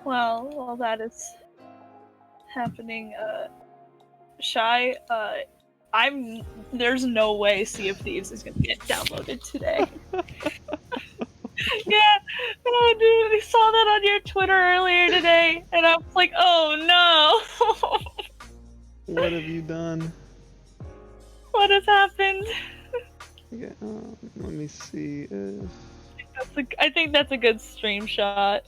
well, while that is happening, Shy, there's no way Sea of Thieves is gonna get downloaded today. Yeah, oh dude, I saw that on your Twitter earlier today, and I was like, oh no, What have you done? what has happened? Okay, let me see if... I think that's a good stream shot.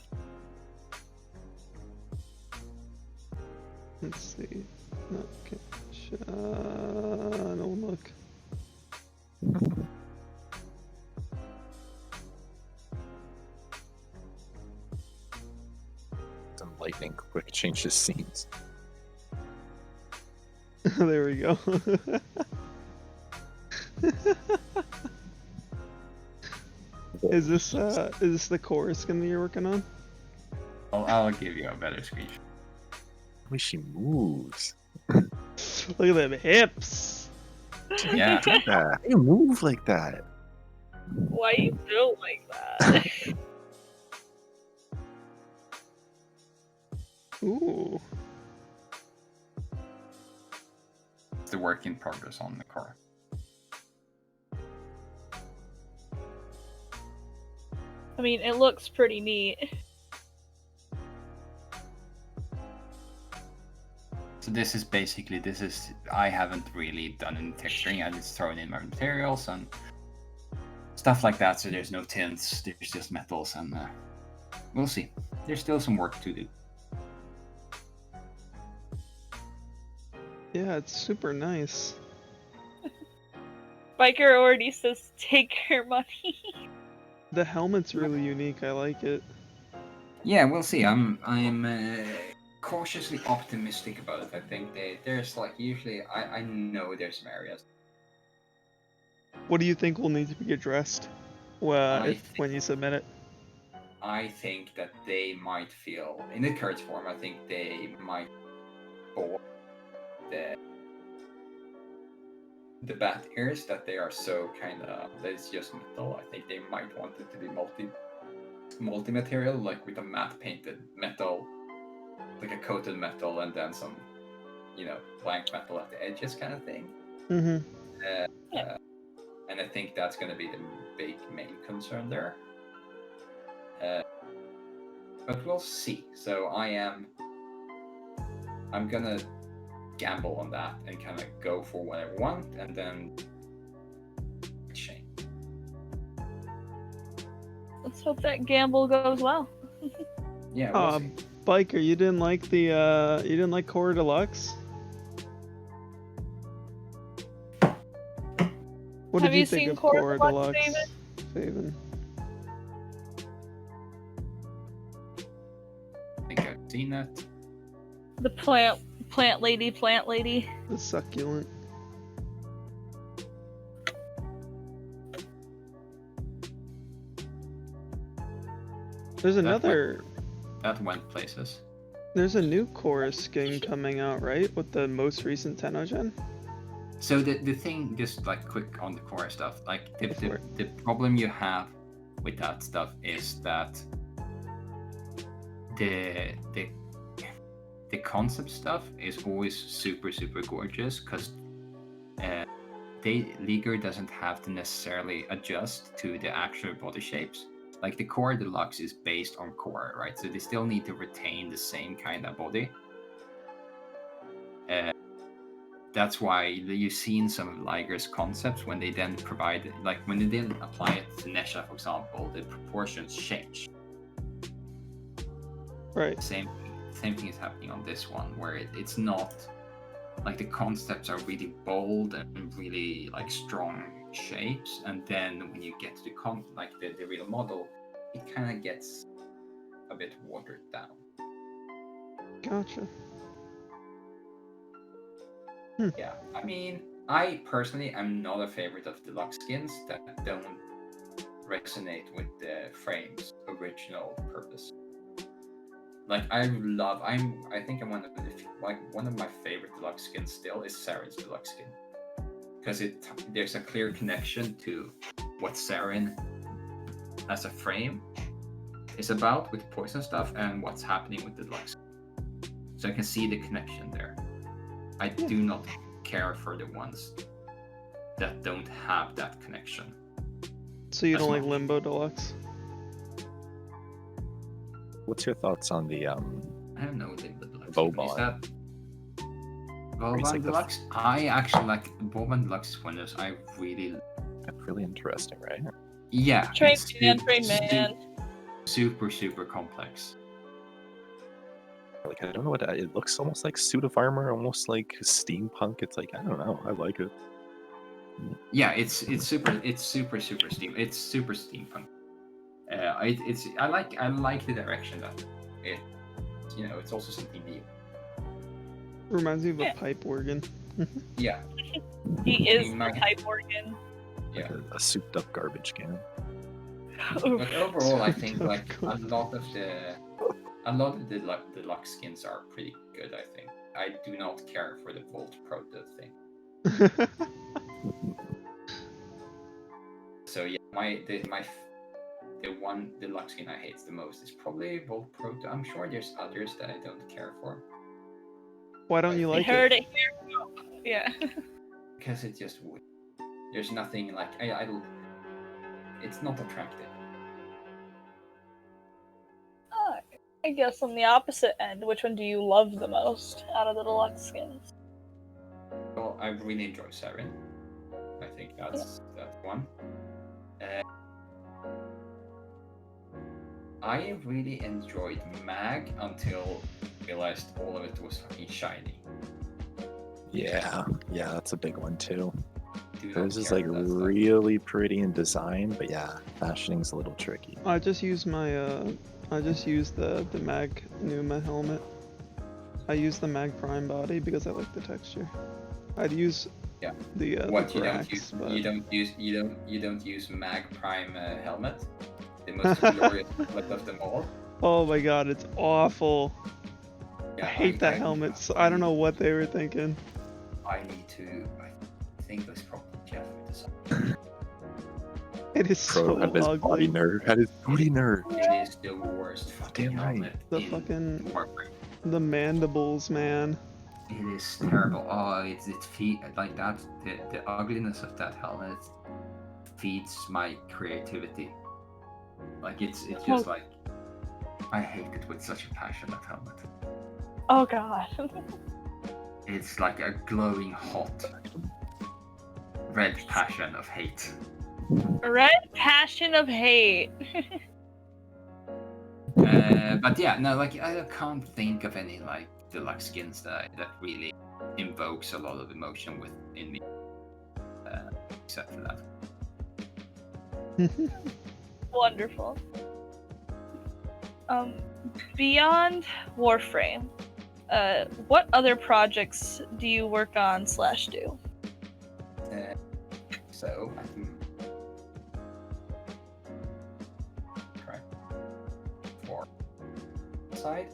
Let's see. No, okay. Don't look. Some lightning quick changes scenes. There we go. Is this the chorus skin that you're working on? I'll give you a better screenshot. The way she moves. Look at them hips. Yeah. Look at that. How do you move like that? Why you built like that? Ooh. It's the work in progress on the car. I mean, it looks pretty neat. So this is I haven't really done any texturing. I just thrown in my materials and stuff like that. So there's no tints. There's just metals, and we'll see. There's still some work to do. Yeah, it's super nice. Biker already says, take your money. The helmet's really unique. I like it. Yeah, we'll see. I'm cautiously optimistic about it. I think there's like usually I know there's some areas. What do you think will need to be addressed when you submit it? I think that they might feel in the current form. I think they might bore the bat ears that they are so kind of that it's just metal. I think they might want it to be multi-material, like with a matte painted metal, like a coated metal, and then some, blank metal at the edges, kind of thing. Mm-hmm. And I think that's going to be the big main concern there. But we'll see. So I'm gonna gamble on that and kind of go for what I want, and then shame. Let's hope that gamble goes well. Yeah. We'll see. Biker, you didn't like Core Deluxe? What Have did you you think seen of Core Core Deluxe, Deluxe? Faven? I think I've seen that. The plant lady. The succulent. There's another. That went places. There's a new chorus skin coming out, right? With the most recent Tenogen? So the thing, just like quick on the core stuff, like the problem you have with that stuff is that the concept stuff is always super gorgeous, because Liger doesn't have to necessarily adjust to the actual body shapes. Like the Core Deluxe is based on Core, right? So they still need to retain the same kind of body. That's why you've seen some of Liger's concepts when they then provide, like when they then apply it to Nesha, for example, the proportions change. Right. Same thing is happening on this one, where it's not like the concepts are really bold and really like strong shapes, and then when you get to the real model, it kind of gets a bit watered down. Gotcha. Yeah, I mean, I personally am not a favorite of deluxe skins that don't resonate with the frame's original purpose. Like I think I'm one of my favorite deluxe skins still is Saren's deluxe skin, because there's a clear connection to what Saren as a frame is about with poison stuff and what's happening with the deluxe. So I can see the connection there. I do not care for the ones that don't have that connection. So you don't like much. Limbo Deluxe? What's your thoughts on the I don't know the deluxe. Bobon. Is that Or is Bobon like the- Deluxe? I actually like Bobon Deluxe is one of those I really. That's really interesting, right? Yeah. Train it's man, su- train su- man. Super complex. Like I don't know what it looks almost like suit of armor, almost like steampunk. It's like I don't know. I like it. Yeah, it's super steam. It's super steampunk. I like the direction that it. It's also something new. Reminds me of Yeah. a pipe organ. Yeah. He is My- the type organ. Like Yeah. a souped up garbage can. But overall, I think Of like a course. lot of the deluxe skins are pretty good. I think I do not care for the Volt Proto thing. So yeah, the one deluxe skin I hate the most is probably Volt Proto. I'm sure there's others that I don't care for Why don't you I like heard it? it here. Yeah. because it's just weird. There's nothing like it's not attractive. I guess on the opposite end, which one do you love the most out of the deluxe skins? Well, I really enjoy Saren. I think that's one. I really enjoyed Mag until I realized all of it was fucking shiny. Yeah, that's a big one too. Do not Hers is care like for that stuff. really pretty in design, but yeah, fashioning's a little tricky. I just use the Mag Numa helmet. I use the Mag Prime body because I like the texture. I'd use Yeah. the What you Grax, don't use? but You don't use Mag Prime helmet, the most glorious helmet of them all. oh my god, it's awful. Yeah, I hate that helmet. So I don't know what they were thinking. I need to. I think it's probably Jeff who decided. It is Proto so had his body ugly. nerve. Had his booty nerve. It is the worst fucking Damn right. helmet The in fucking- Warframe. The mandibles, man. It is terrible. Oh, it feed like that. The ugliness of that helmet feeds my creativity. Like it's just like I hate it with such a passion. That helmet. Oh god. It's like a glowing hot red passion of hate. Red passion of hate. But yeah, no, like I can't think of any like deluxe skins that really invokes a lot of emotion within me, except for that. Wonderful. Beyond Warframe, what other projects do you work on / do? So I can try for side.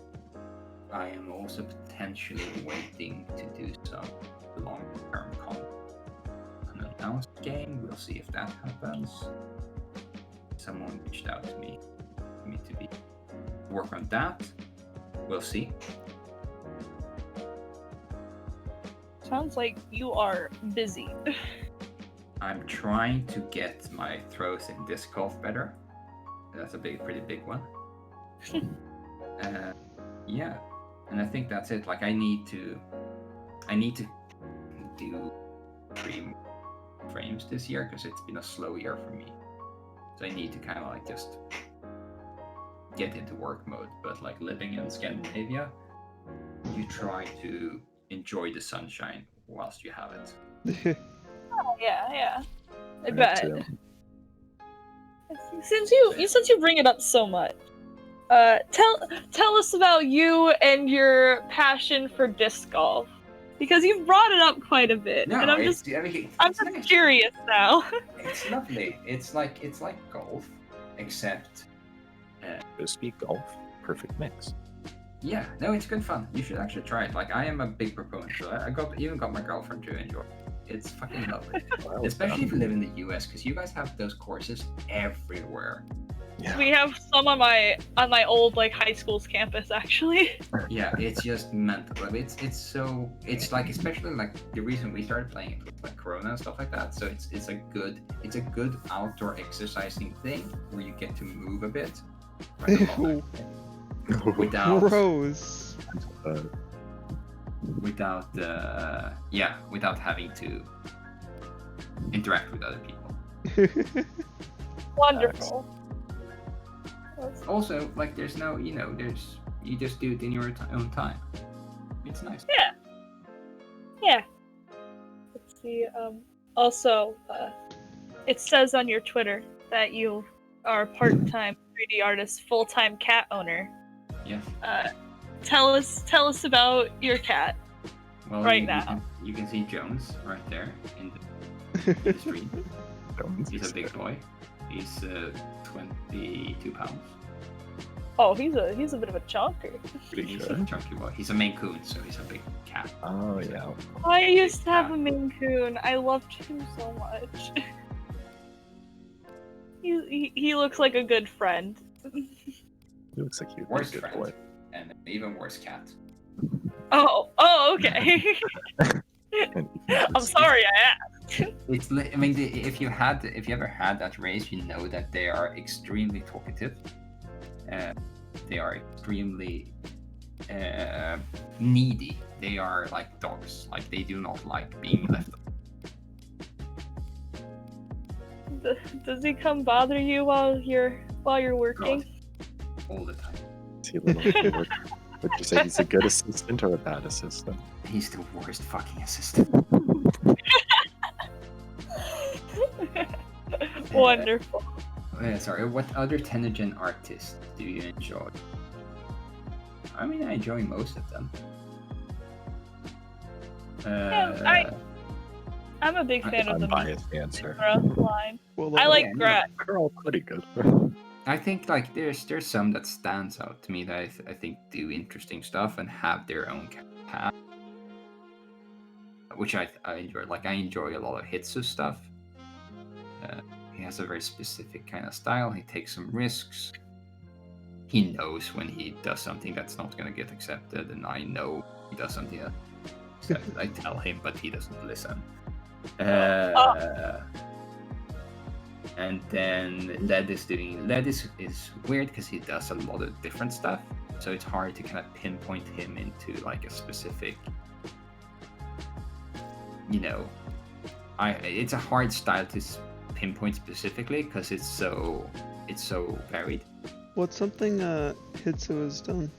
I am also potentially waiting to do some long-term unannounced game. We'll see if that happens. Someone reached out to me to work on that. We'll see. Sounds like you are busy. I'm trying to get my throws in disc golf better. That's a pretty big one. Yeah, and I think that's it. Like I need to do 3 more frames this year because it's been a slow year for me. So I need to kind of like just get into work mode. But like living in Scandinavia, you try to enjoy the sunshine whilst you have it. Yeah. I Me bet. too. Since you bring it up so much, tell us about you and your passion for disc golf, because you've brought it up quite a bit, and I'm just nice. curious now. It's lovely. It's like golf, except Speak golf, perfect mix. yeah, no, it's good fun. You should actually try it. Like I am a big proponent, so I even got my girlfriend to enjoy it. It's fucking lovely. Wow, Especially if you live in the US, because you guys have those courses everywhere. yeah. We have some on my old like high school's campus actually. Yeah, it's just mental. It's like, especially like the reason we started playing it was like Corona and stuff like that. So it's a good outdoor exercising thing where you get to move a bit. Right along. without Gross. without having to interact with other people. Wonderful. Also, like, there's no, you just do it in your own time. It's nice. Yeah. Let's see. Also, it says on your Twitter that you are part-time 3D artist, full-time cat owner. Yeah. Tell us about your cat. Well, right now. You can see Jones right there in the stream. Jones He's is a big boy. He's 22 pounds. Oh, he's a bit of a chunker. pretty He's good. a chunky boy. He's a Maine Coon, so he's a big cat. Oh yeah. I used to have a Maine Coon. I loved him so much. He looks like a good friend. He looks like he'd be a Worst good friend. boy. And an even worse cat. Oh, okay. And you can I'm just- sorry I asked. I mean, if you ever had that race, you know that they are extremely talkative. They are extremely needy. They are like dogs. Like, they do not like being left. Does he come bother you while you're working? All the time. Is he a little bored? Would you say he's a good assistant or a bad assistant? He's the worst fucking assistant. Wonderful. Sorry, what other Tenogen artists do you enjoy? I mean, I enjoy most of them. I'm a big fan of the Unbiased answer. Mizora line. Well, I like yeah, Grat. They're all pretty good. I think like there's some that stands out to me that I think do interesting stuff and have their own path, which I enjoy. Like, I enjoy a lot of Hitsu stuff. He has a very specific kind of style. He takes some risks. He knows when he does something that's not going to get accepted, and I know he does something that I tell him, but he doesn't listen. And then Led is weird because he does a lot of different stuff, so it's hard to kind of pinpoint him into like a specific, it's a hard style to pinpoint specifically because it's so varied. what's something Hitsu has done?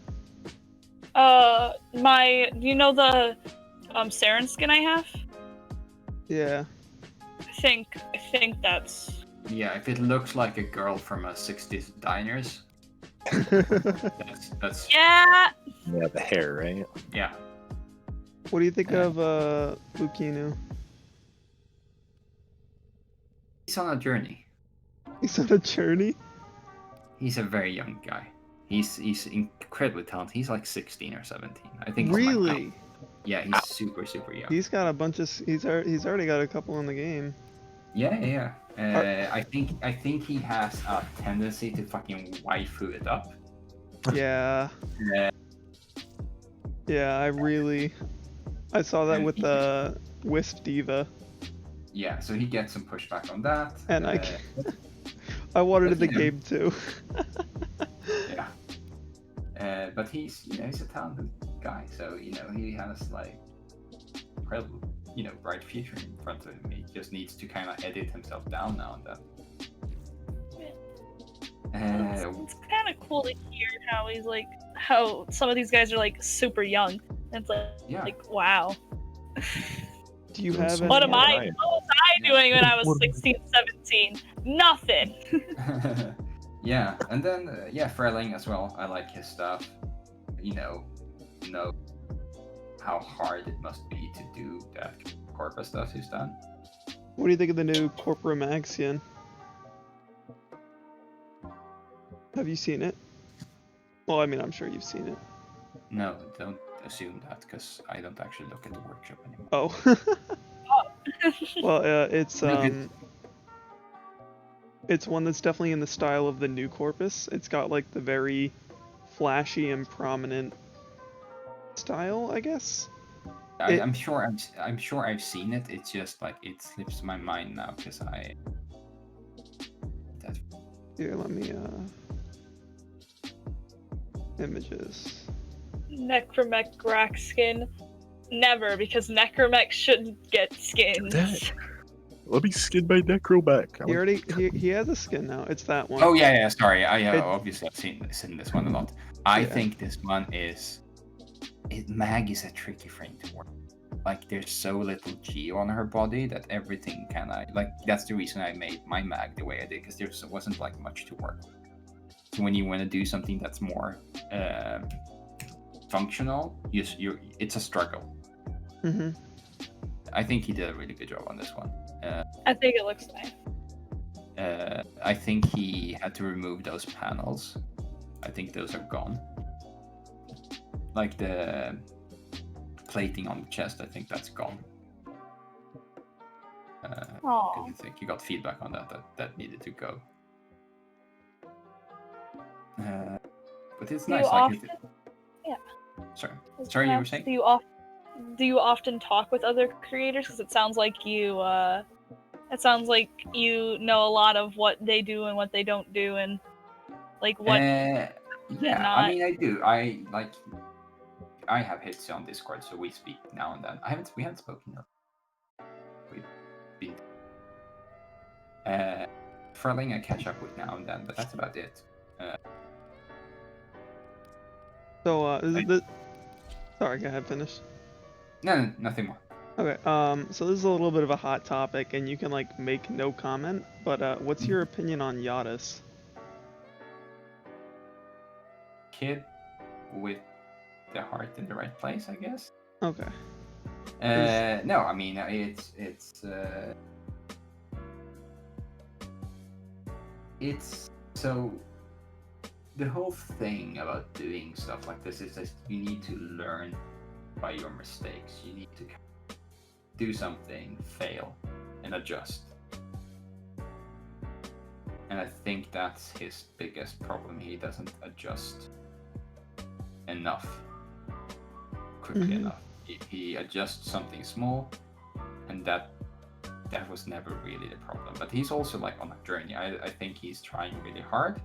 Do you know the Saren skin I have? Yeah. I think that's. Yeah, if it looks like a girl from a 60s diners, that's Yeah. Yeah, the hair, right? yeah. What do you think of Lukino? He's on a journey. He's on a journey? He's a very young guy. He's incredibly talented. He's like 16 or 17. I think. He's Really? Yeah, he's super young. He's got a bunch of. He's already got a couple in the game. Yeah. I think he has a tendency to fucking waifu it up. Yeah. Yeah, I saw that And with he- Wisp Diva, Yeah, so he gets some pushback on that. and I wanted but the yeah. game too. Yeah. But he's a talented guy, so he has like incredible bright future in front of him. He just needs to kind of edit himself down now and then. It's kind of cool to hear how some of these guys are like super young. It's like wow. Do you have any? What am I? Right. What was I doing when I was 16, 17? Nothing. Yeah, and then Frelling as well. I like his stuff. Know how hard it must be to do that corpus stuff he's done. What do you think of the new Corpora Maxian? Have you seen it? Well, I mean, I'm sure you've seen it. No, don't assume that, because I don't actually look at the workshop anymore. Oh. Well, it's Look at- it's one that's definitely in the style of the new Corpus. It's got like the very flashy and prominent style, I guess. I'm sure I've seen it. It's just like it slips my mind now because Here, let me Images. Necromech Grack skin. Never, because Necromech shouldn't get skins. That- Let me skin my necro back. He has a skin now. It's that one. Oh yeah. Sorry. It- Obviously I've seen this one a lot. I Yeah. think this one is. Mag is a tricky frame to work. Like there's so little G on her body that everything kind of like. That's the reason I made my mag the way I did, because there wasn't like much to work with. So when you want to do something that's more functional, it's a struggle. Mm-hmm. I think he did a really good job on this one. I think it looks nice. I think he had to remove those panels. I think those are gone. Like the plating on the chest, I think that's gone. Aww. I think you got feedback on that needed to go. But it's Do nice. you Like often? Yeah. Sorry, you were saying? Do you often talk with other creators? Because it sounds like you know a lot of what they do and what they don't do, and like what. Yeah, not. I mean, I do. I have hits on Discord, so we speak now and then. We haven't spoken. We've been Furling I catch up with now and then, but that's about it. So, sorry, go ahead, finish. No, nothing more. Okay, so this is a little bit of a hot topic, and you can, like, make no comment, but, what's your opinion on Yadis? Kid with the heart in the right place, I guess. Okay. No, I mean, it's so the whole thing about doing stuff like this is that you need to learn by your mistakes. You need to do something, fail, and adjust. And I think that's his biggest problem. He doesn't adjust enough, quickly enough. He adjusts something small, and that was never really the problem. But he's also like on a journey. I think he's trying really hard.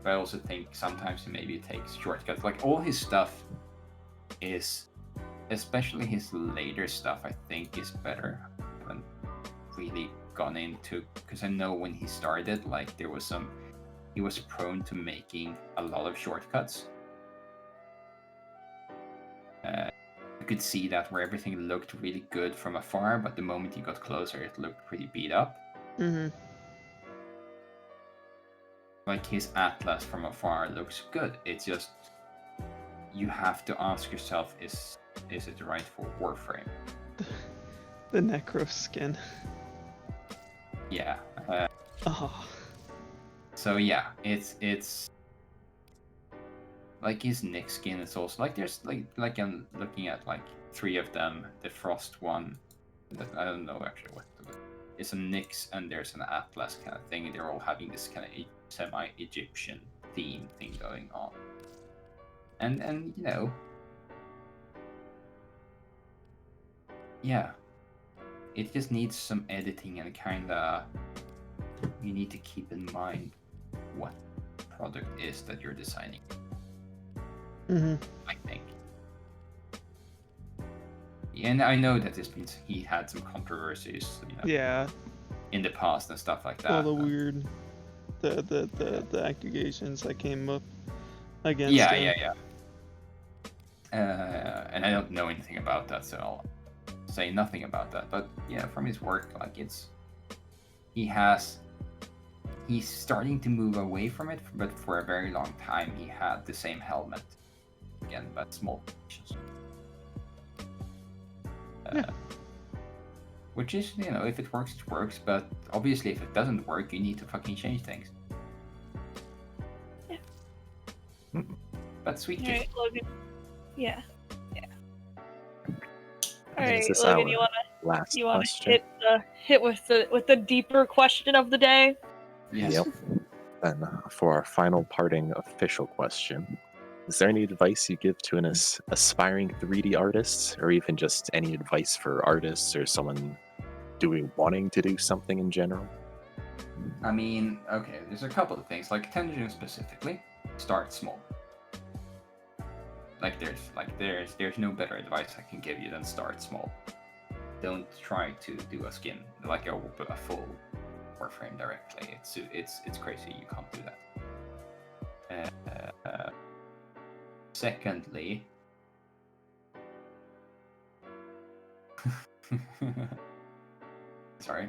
But I also think sometimes maybe it takes shortcuts. Like all his stuff is, especially his later stuff, I think is better. I haven't really gone into, because I know when he started, like he was prone to making a lot of shortcuts. You could see that where everything looked really good from afar, but the moment he got closer, it looked pretty beat up. Mm-hmm. Like his atlas from afar looks good. It's just you have to ask yourself: is it right for Warframe? The necro skin. Yeah. Oh. So yeah, it's like his Nick skin is also like there's like I'm looking at like 3 of them. The Frost one, that I don't know actually what it's a Nyx and there's an Atlas kind of thing. They're all having this kind of semi-Egyptian theme thing going on. And you know, yeah, it just needs some editing and kinda you need to keep in mind what product is that you're designing. Mm-hmm. I think. And I know that he had some controversies, you know, Yeah. in the past and stuff like that. All the weird, the accusations that came up against Yeah, him. yeah. And I don't know anything about that, so I'll say nothing about that. But yeah, from his work, like he's starting to move away from it, but for a very long time he had the same helmet again, but small variations. Which is, you know, if it works, it works, but obviously if it doesn't work, you need to fucking change things. Yeah. But sweet kid. Alright, Logan. Yeah. And Alright, is this Logan, our last you wanna question? hit with the deeper question of the day? Yes. Yep. Then for our final parting official question, is there any advice you give to an aspiring 3D artist, or even just any advice for artists or someone wanting to do something in general? I mean, okay, there's a couple of things. Like Tenjin specifically, start small. there's no better advice I can give you than start small. Don't try to do a skin like a full Warframe directly. It's crazy. You can't do that. Secondly, sorry.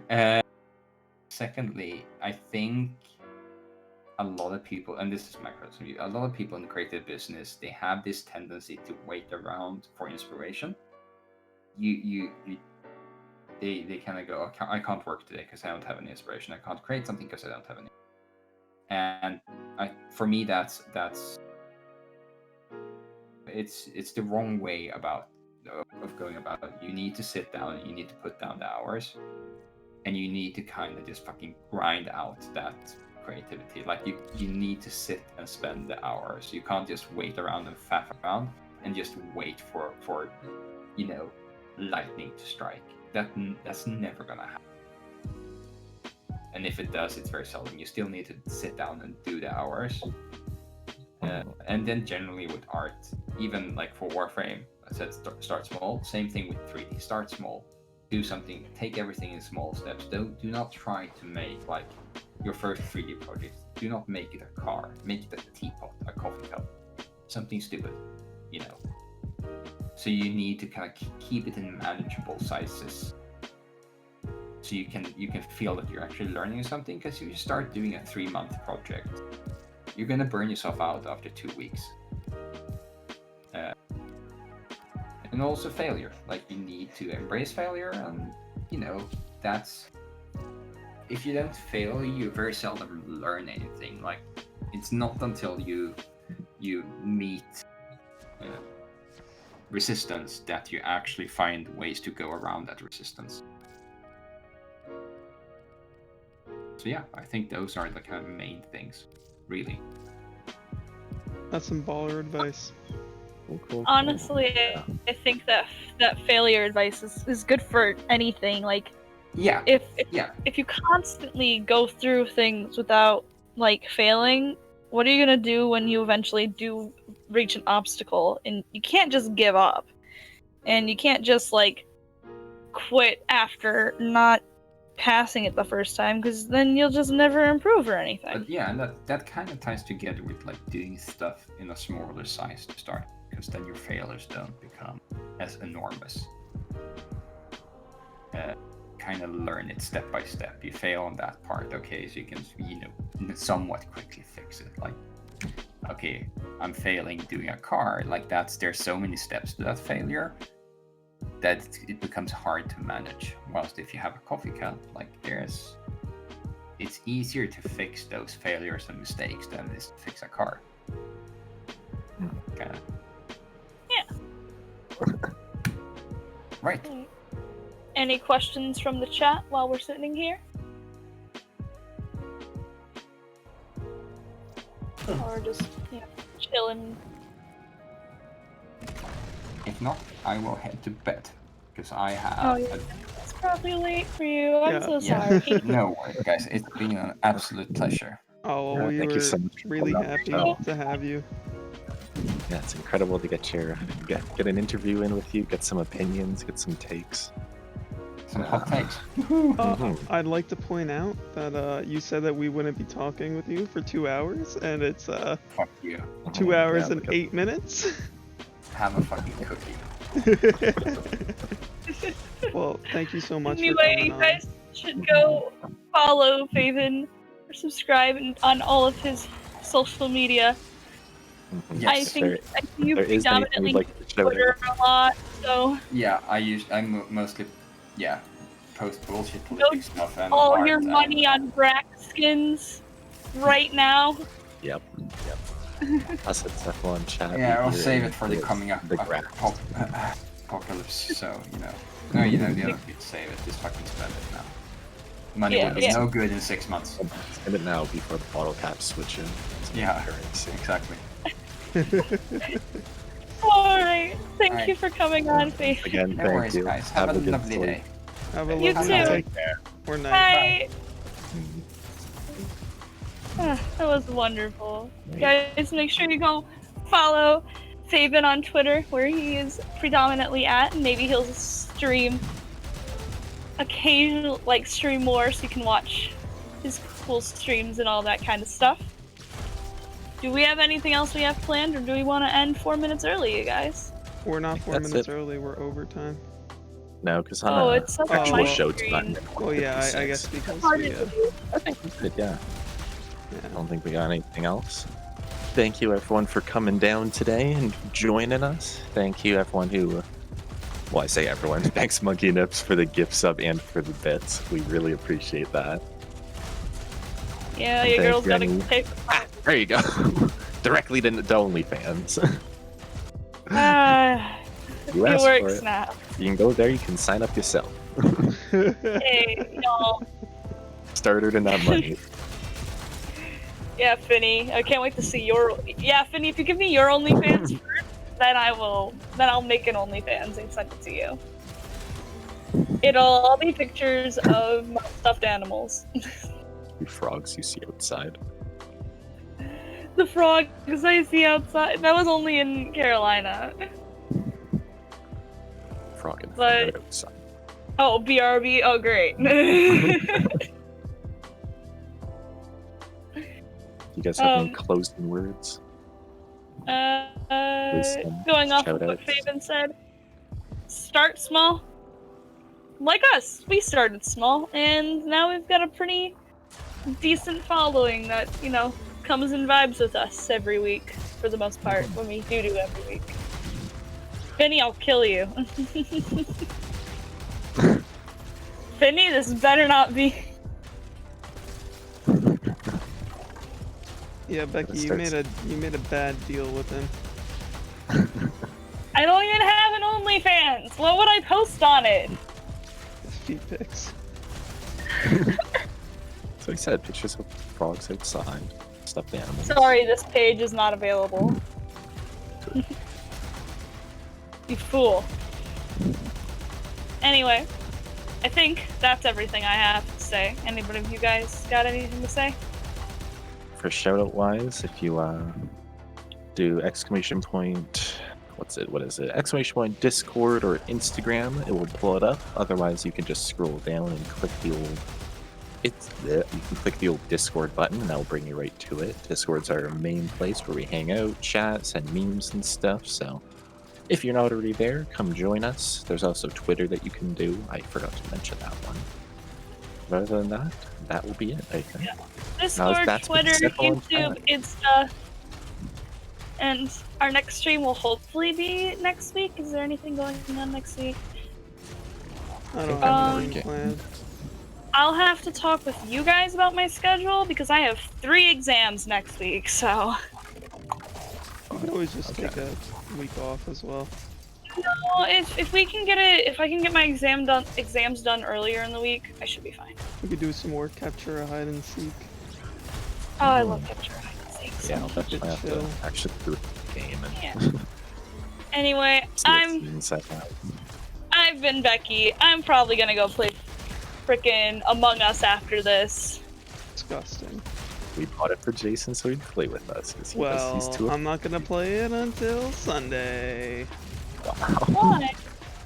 Secondly, I think a lot of people, and this is my personal view, a lot of people in the creative business, they have this tendency to wait around for inspiration. They kind of go, I can't work today because I don't have any inspiration. I can't create something because I don't have any. And for me, that's it's the wrong way of going about it. You need to sit down. You need to put down the hours, and you need to kind of just fucking grind out that creativity. Like you need to sit and spend the hours. You can't just wait around and faff around and just wait for lightning to strike. That's never gonna happen. And if it does, it's very seldom. You still need to sit down and do the hours. And then generally with art, even like for Warframe, I said start small. Same thing with 3D. Start small. Do something. Take everything in small steps. Do not try to make like your first 3D project. Do not make it a car. Make it a teapot, a coffee cup, something stupid. So you need to kind of keep it in manageable sizes. So you can feel that you're actually learning something. Because if you start doing a 3-month project, you're gonna burn yourself out after 2 weeks. And also failure. Like you need to embrace failure, and that's if you don't fail, you very seldom learn anything. Like it's not until you meet resistance that you actually find ways to go around that resistance. So yeah, I think those are the kind of main things, really. That's some baller advice. Cool. Honestly, I think that failure advice is good for anything. Like, if you constantly go through things without like failing, what are you gonna do when you eventually do reach an obstacle? And you can't just give up, and you can't just like quit after not passing it the first time, because then you'll just never improve or anything. But yeah, and that kind of ties together with like doing stuff in a smaller size to start, because then your failures don't become as enormous. Kind of learn it step by step. You fail on that part, okay, so you can somewhat quickly fix it. Like, okay, I'm failing doing a car. Like there's so many steps to that failure that it becomes hard to manage. Whilst if you have a coffee cup, like it's easier to fix those failures and mistakes than it is to fix a car. Kinda. Yeah. Right. Any questions from the chat while we're sitting here? Or just, chilling? If not, I will head to bed, because I have... Oh, yeah. It's probably late for you. I'm so Yeah. sorry. No worries, guys. It's been an absolute pleasure. Oh, well, we thank were you so much for really coming on the happy show. to have you. Yeah, it's incredible to get get an interview in with you, get some opinions, get some takes. Some hot takes. I'd like to point out that you said that we wouldn't be talking with you for 2 hours, and it's Fuck you. 2 hours and look at 8 minutes. Have a fucking cookie. Well, thank you so much for Anyway, coming you on. guys should go follow Faven or subscribe on all of his social media. Mhm. I Yes. think you there is anything predominantly you'd like to show Twitter a lot, so Yeah, I mostly post bullshit politics stuff and all art your and- money on Brack skins right now. Yep. Us at CephalonChat. Yeah, I'll we hear save it for the is coming up the graph. apocalypse. So no, you don't need to save it. Just fucking spend it now. Money Yeah, will be yeah. no good in 6 months. Spend it now before the bottle caps switch in. Yeah, Currency. exactly. Alright, thank Alright. you for coming on, Faven. Again, No thank worries, you. guys. Have a good lovely sleep. day. Have a You lovely too. day care. or night. Bye. Mhm. That was wonderful. Yeah. Guys, make sure you go follow Faven on Twitter, where he is predominantly at, and maybe he'll stream occasional, like stream more, so you can watch his cool streams and all that kind of stuff. Do we have anything else we have planned, or do we want to end 4 minutes early, you guys? We're not 4 That's minutes it. early, we're overtime. No, because Oh, on it's an up on actual my show screen. tonight. Well, yeah, I guess because Hard we, to do. I think we did, yeah. yeah. I don't think we got anything else. Thank you, everyone, for coming down today and joining us. Thank you, everyone who... Well, I say everyone. Thanks, Monkey Nips, for the gift sub and for the bits. We really appreciate that. Yeah, And your thank girl's you, gotta Annie. pay for Ah, there you go. Directly to OnlyFans. You it asked for works it. now. You can go there. You can sign up yourself. Hey, y'all. Starter to not money. Yeah, Finny, I can't wait to see your. Yeah, Finny, if you give me your OnlyFans first, then I'll make an OnlyFans and send it to you. It'll all be pictures of my stuffed animals. You frogs you see outside. The frogs I see outside. That was only in Carolina. Frog and But- frog outside. Oh, BRB. Oh, great. You guys have any Um, closing words? Going off of what shout-outs. Faven said, start small. Like us, we started small, and now we've got a pretty decent following that, you know, comes and vibes with us every week, for the most part, when we do every week. Finny, I'll kill you. Finny, this better not be. Yeah, Becky, Let's you start- made a bad deal with him. I don't even have an OnlyFans. What would I post on it? His feet pics. So he said pictures of frogs outside, stuffed animals. Sorry, this page is not available. You fool. Anyway, I think that's everything I have to say. Anybody of you guys got anything to say? For shout out wise, if you do exclamation point, what is it? Exclamation point Discord or Instagram, it will pull it up. Otherwise, you can just scroll down and click the old. You can click the old Discord button, and that will bring you right to it. Discord's our main place where we hang out, chat, send memes and stuff. So, if you're not already there, come join us. There's also Twitter that you can do. I forgot to mention that one. But other than that, that will be it, I think. Discord, that's been Twitter, CephalonChat. YouTube, Insta. And our next stream will hopefully be next week. Is there anything going on next week? I don't Um, have anything planned. I'll have to talk with you guys about my schedule because I have 3 exams next week, so. You can always just Okay. take a week off as well. No, if we can get it, if I can get my exams done earlier in the week, I should be fine. We could do some more capture a hide and seek. Oh, I love capture hide and seek so Yeah, I'll much. definitely have to chill. actually do the game and Yeah. Anyway, see what's inside out. I've been Becky. I'm probably gonna go play frickin' Among Us after this. Disgusting. We bought it for Jason so he'd play with us. 'Cause Well, he's too I'm not gonna play it until Sunday. Why?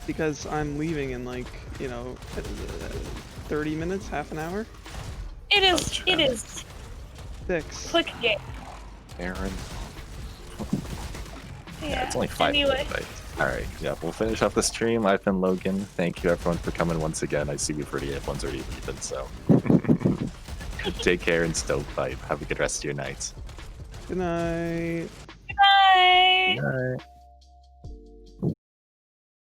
Because I'm leaving in like, 30 minutes, half an hour? It is. Ouch, It man. is. 6. Quick game. Aaron. Yeah. It's only 5 Anyway. minutes, right? Alright, yeah, we'll finish up the stream. I've been Logan. Thank you everyone for coming once again. I see everyone's already leaving, so. Take care and stovepipe. Have a good rest of your night. Good night. Bye. Good night.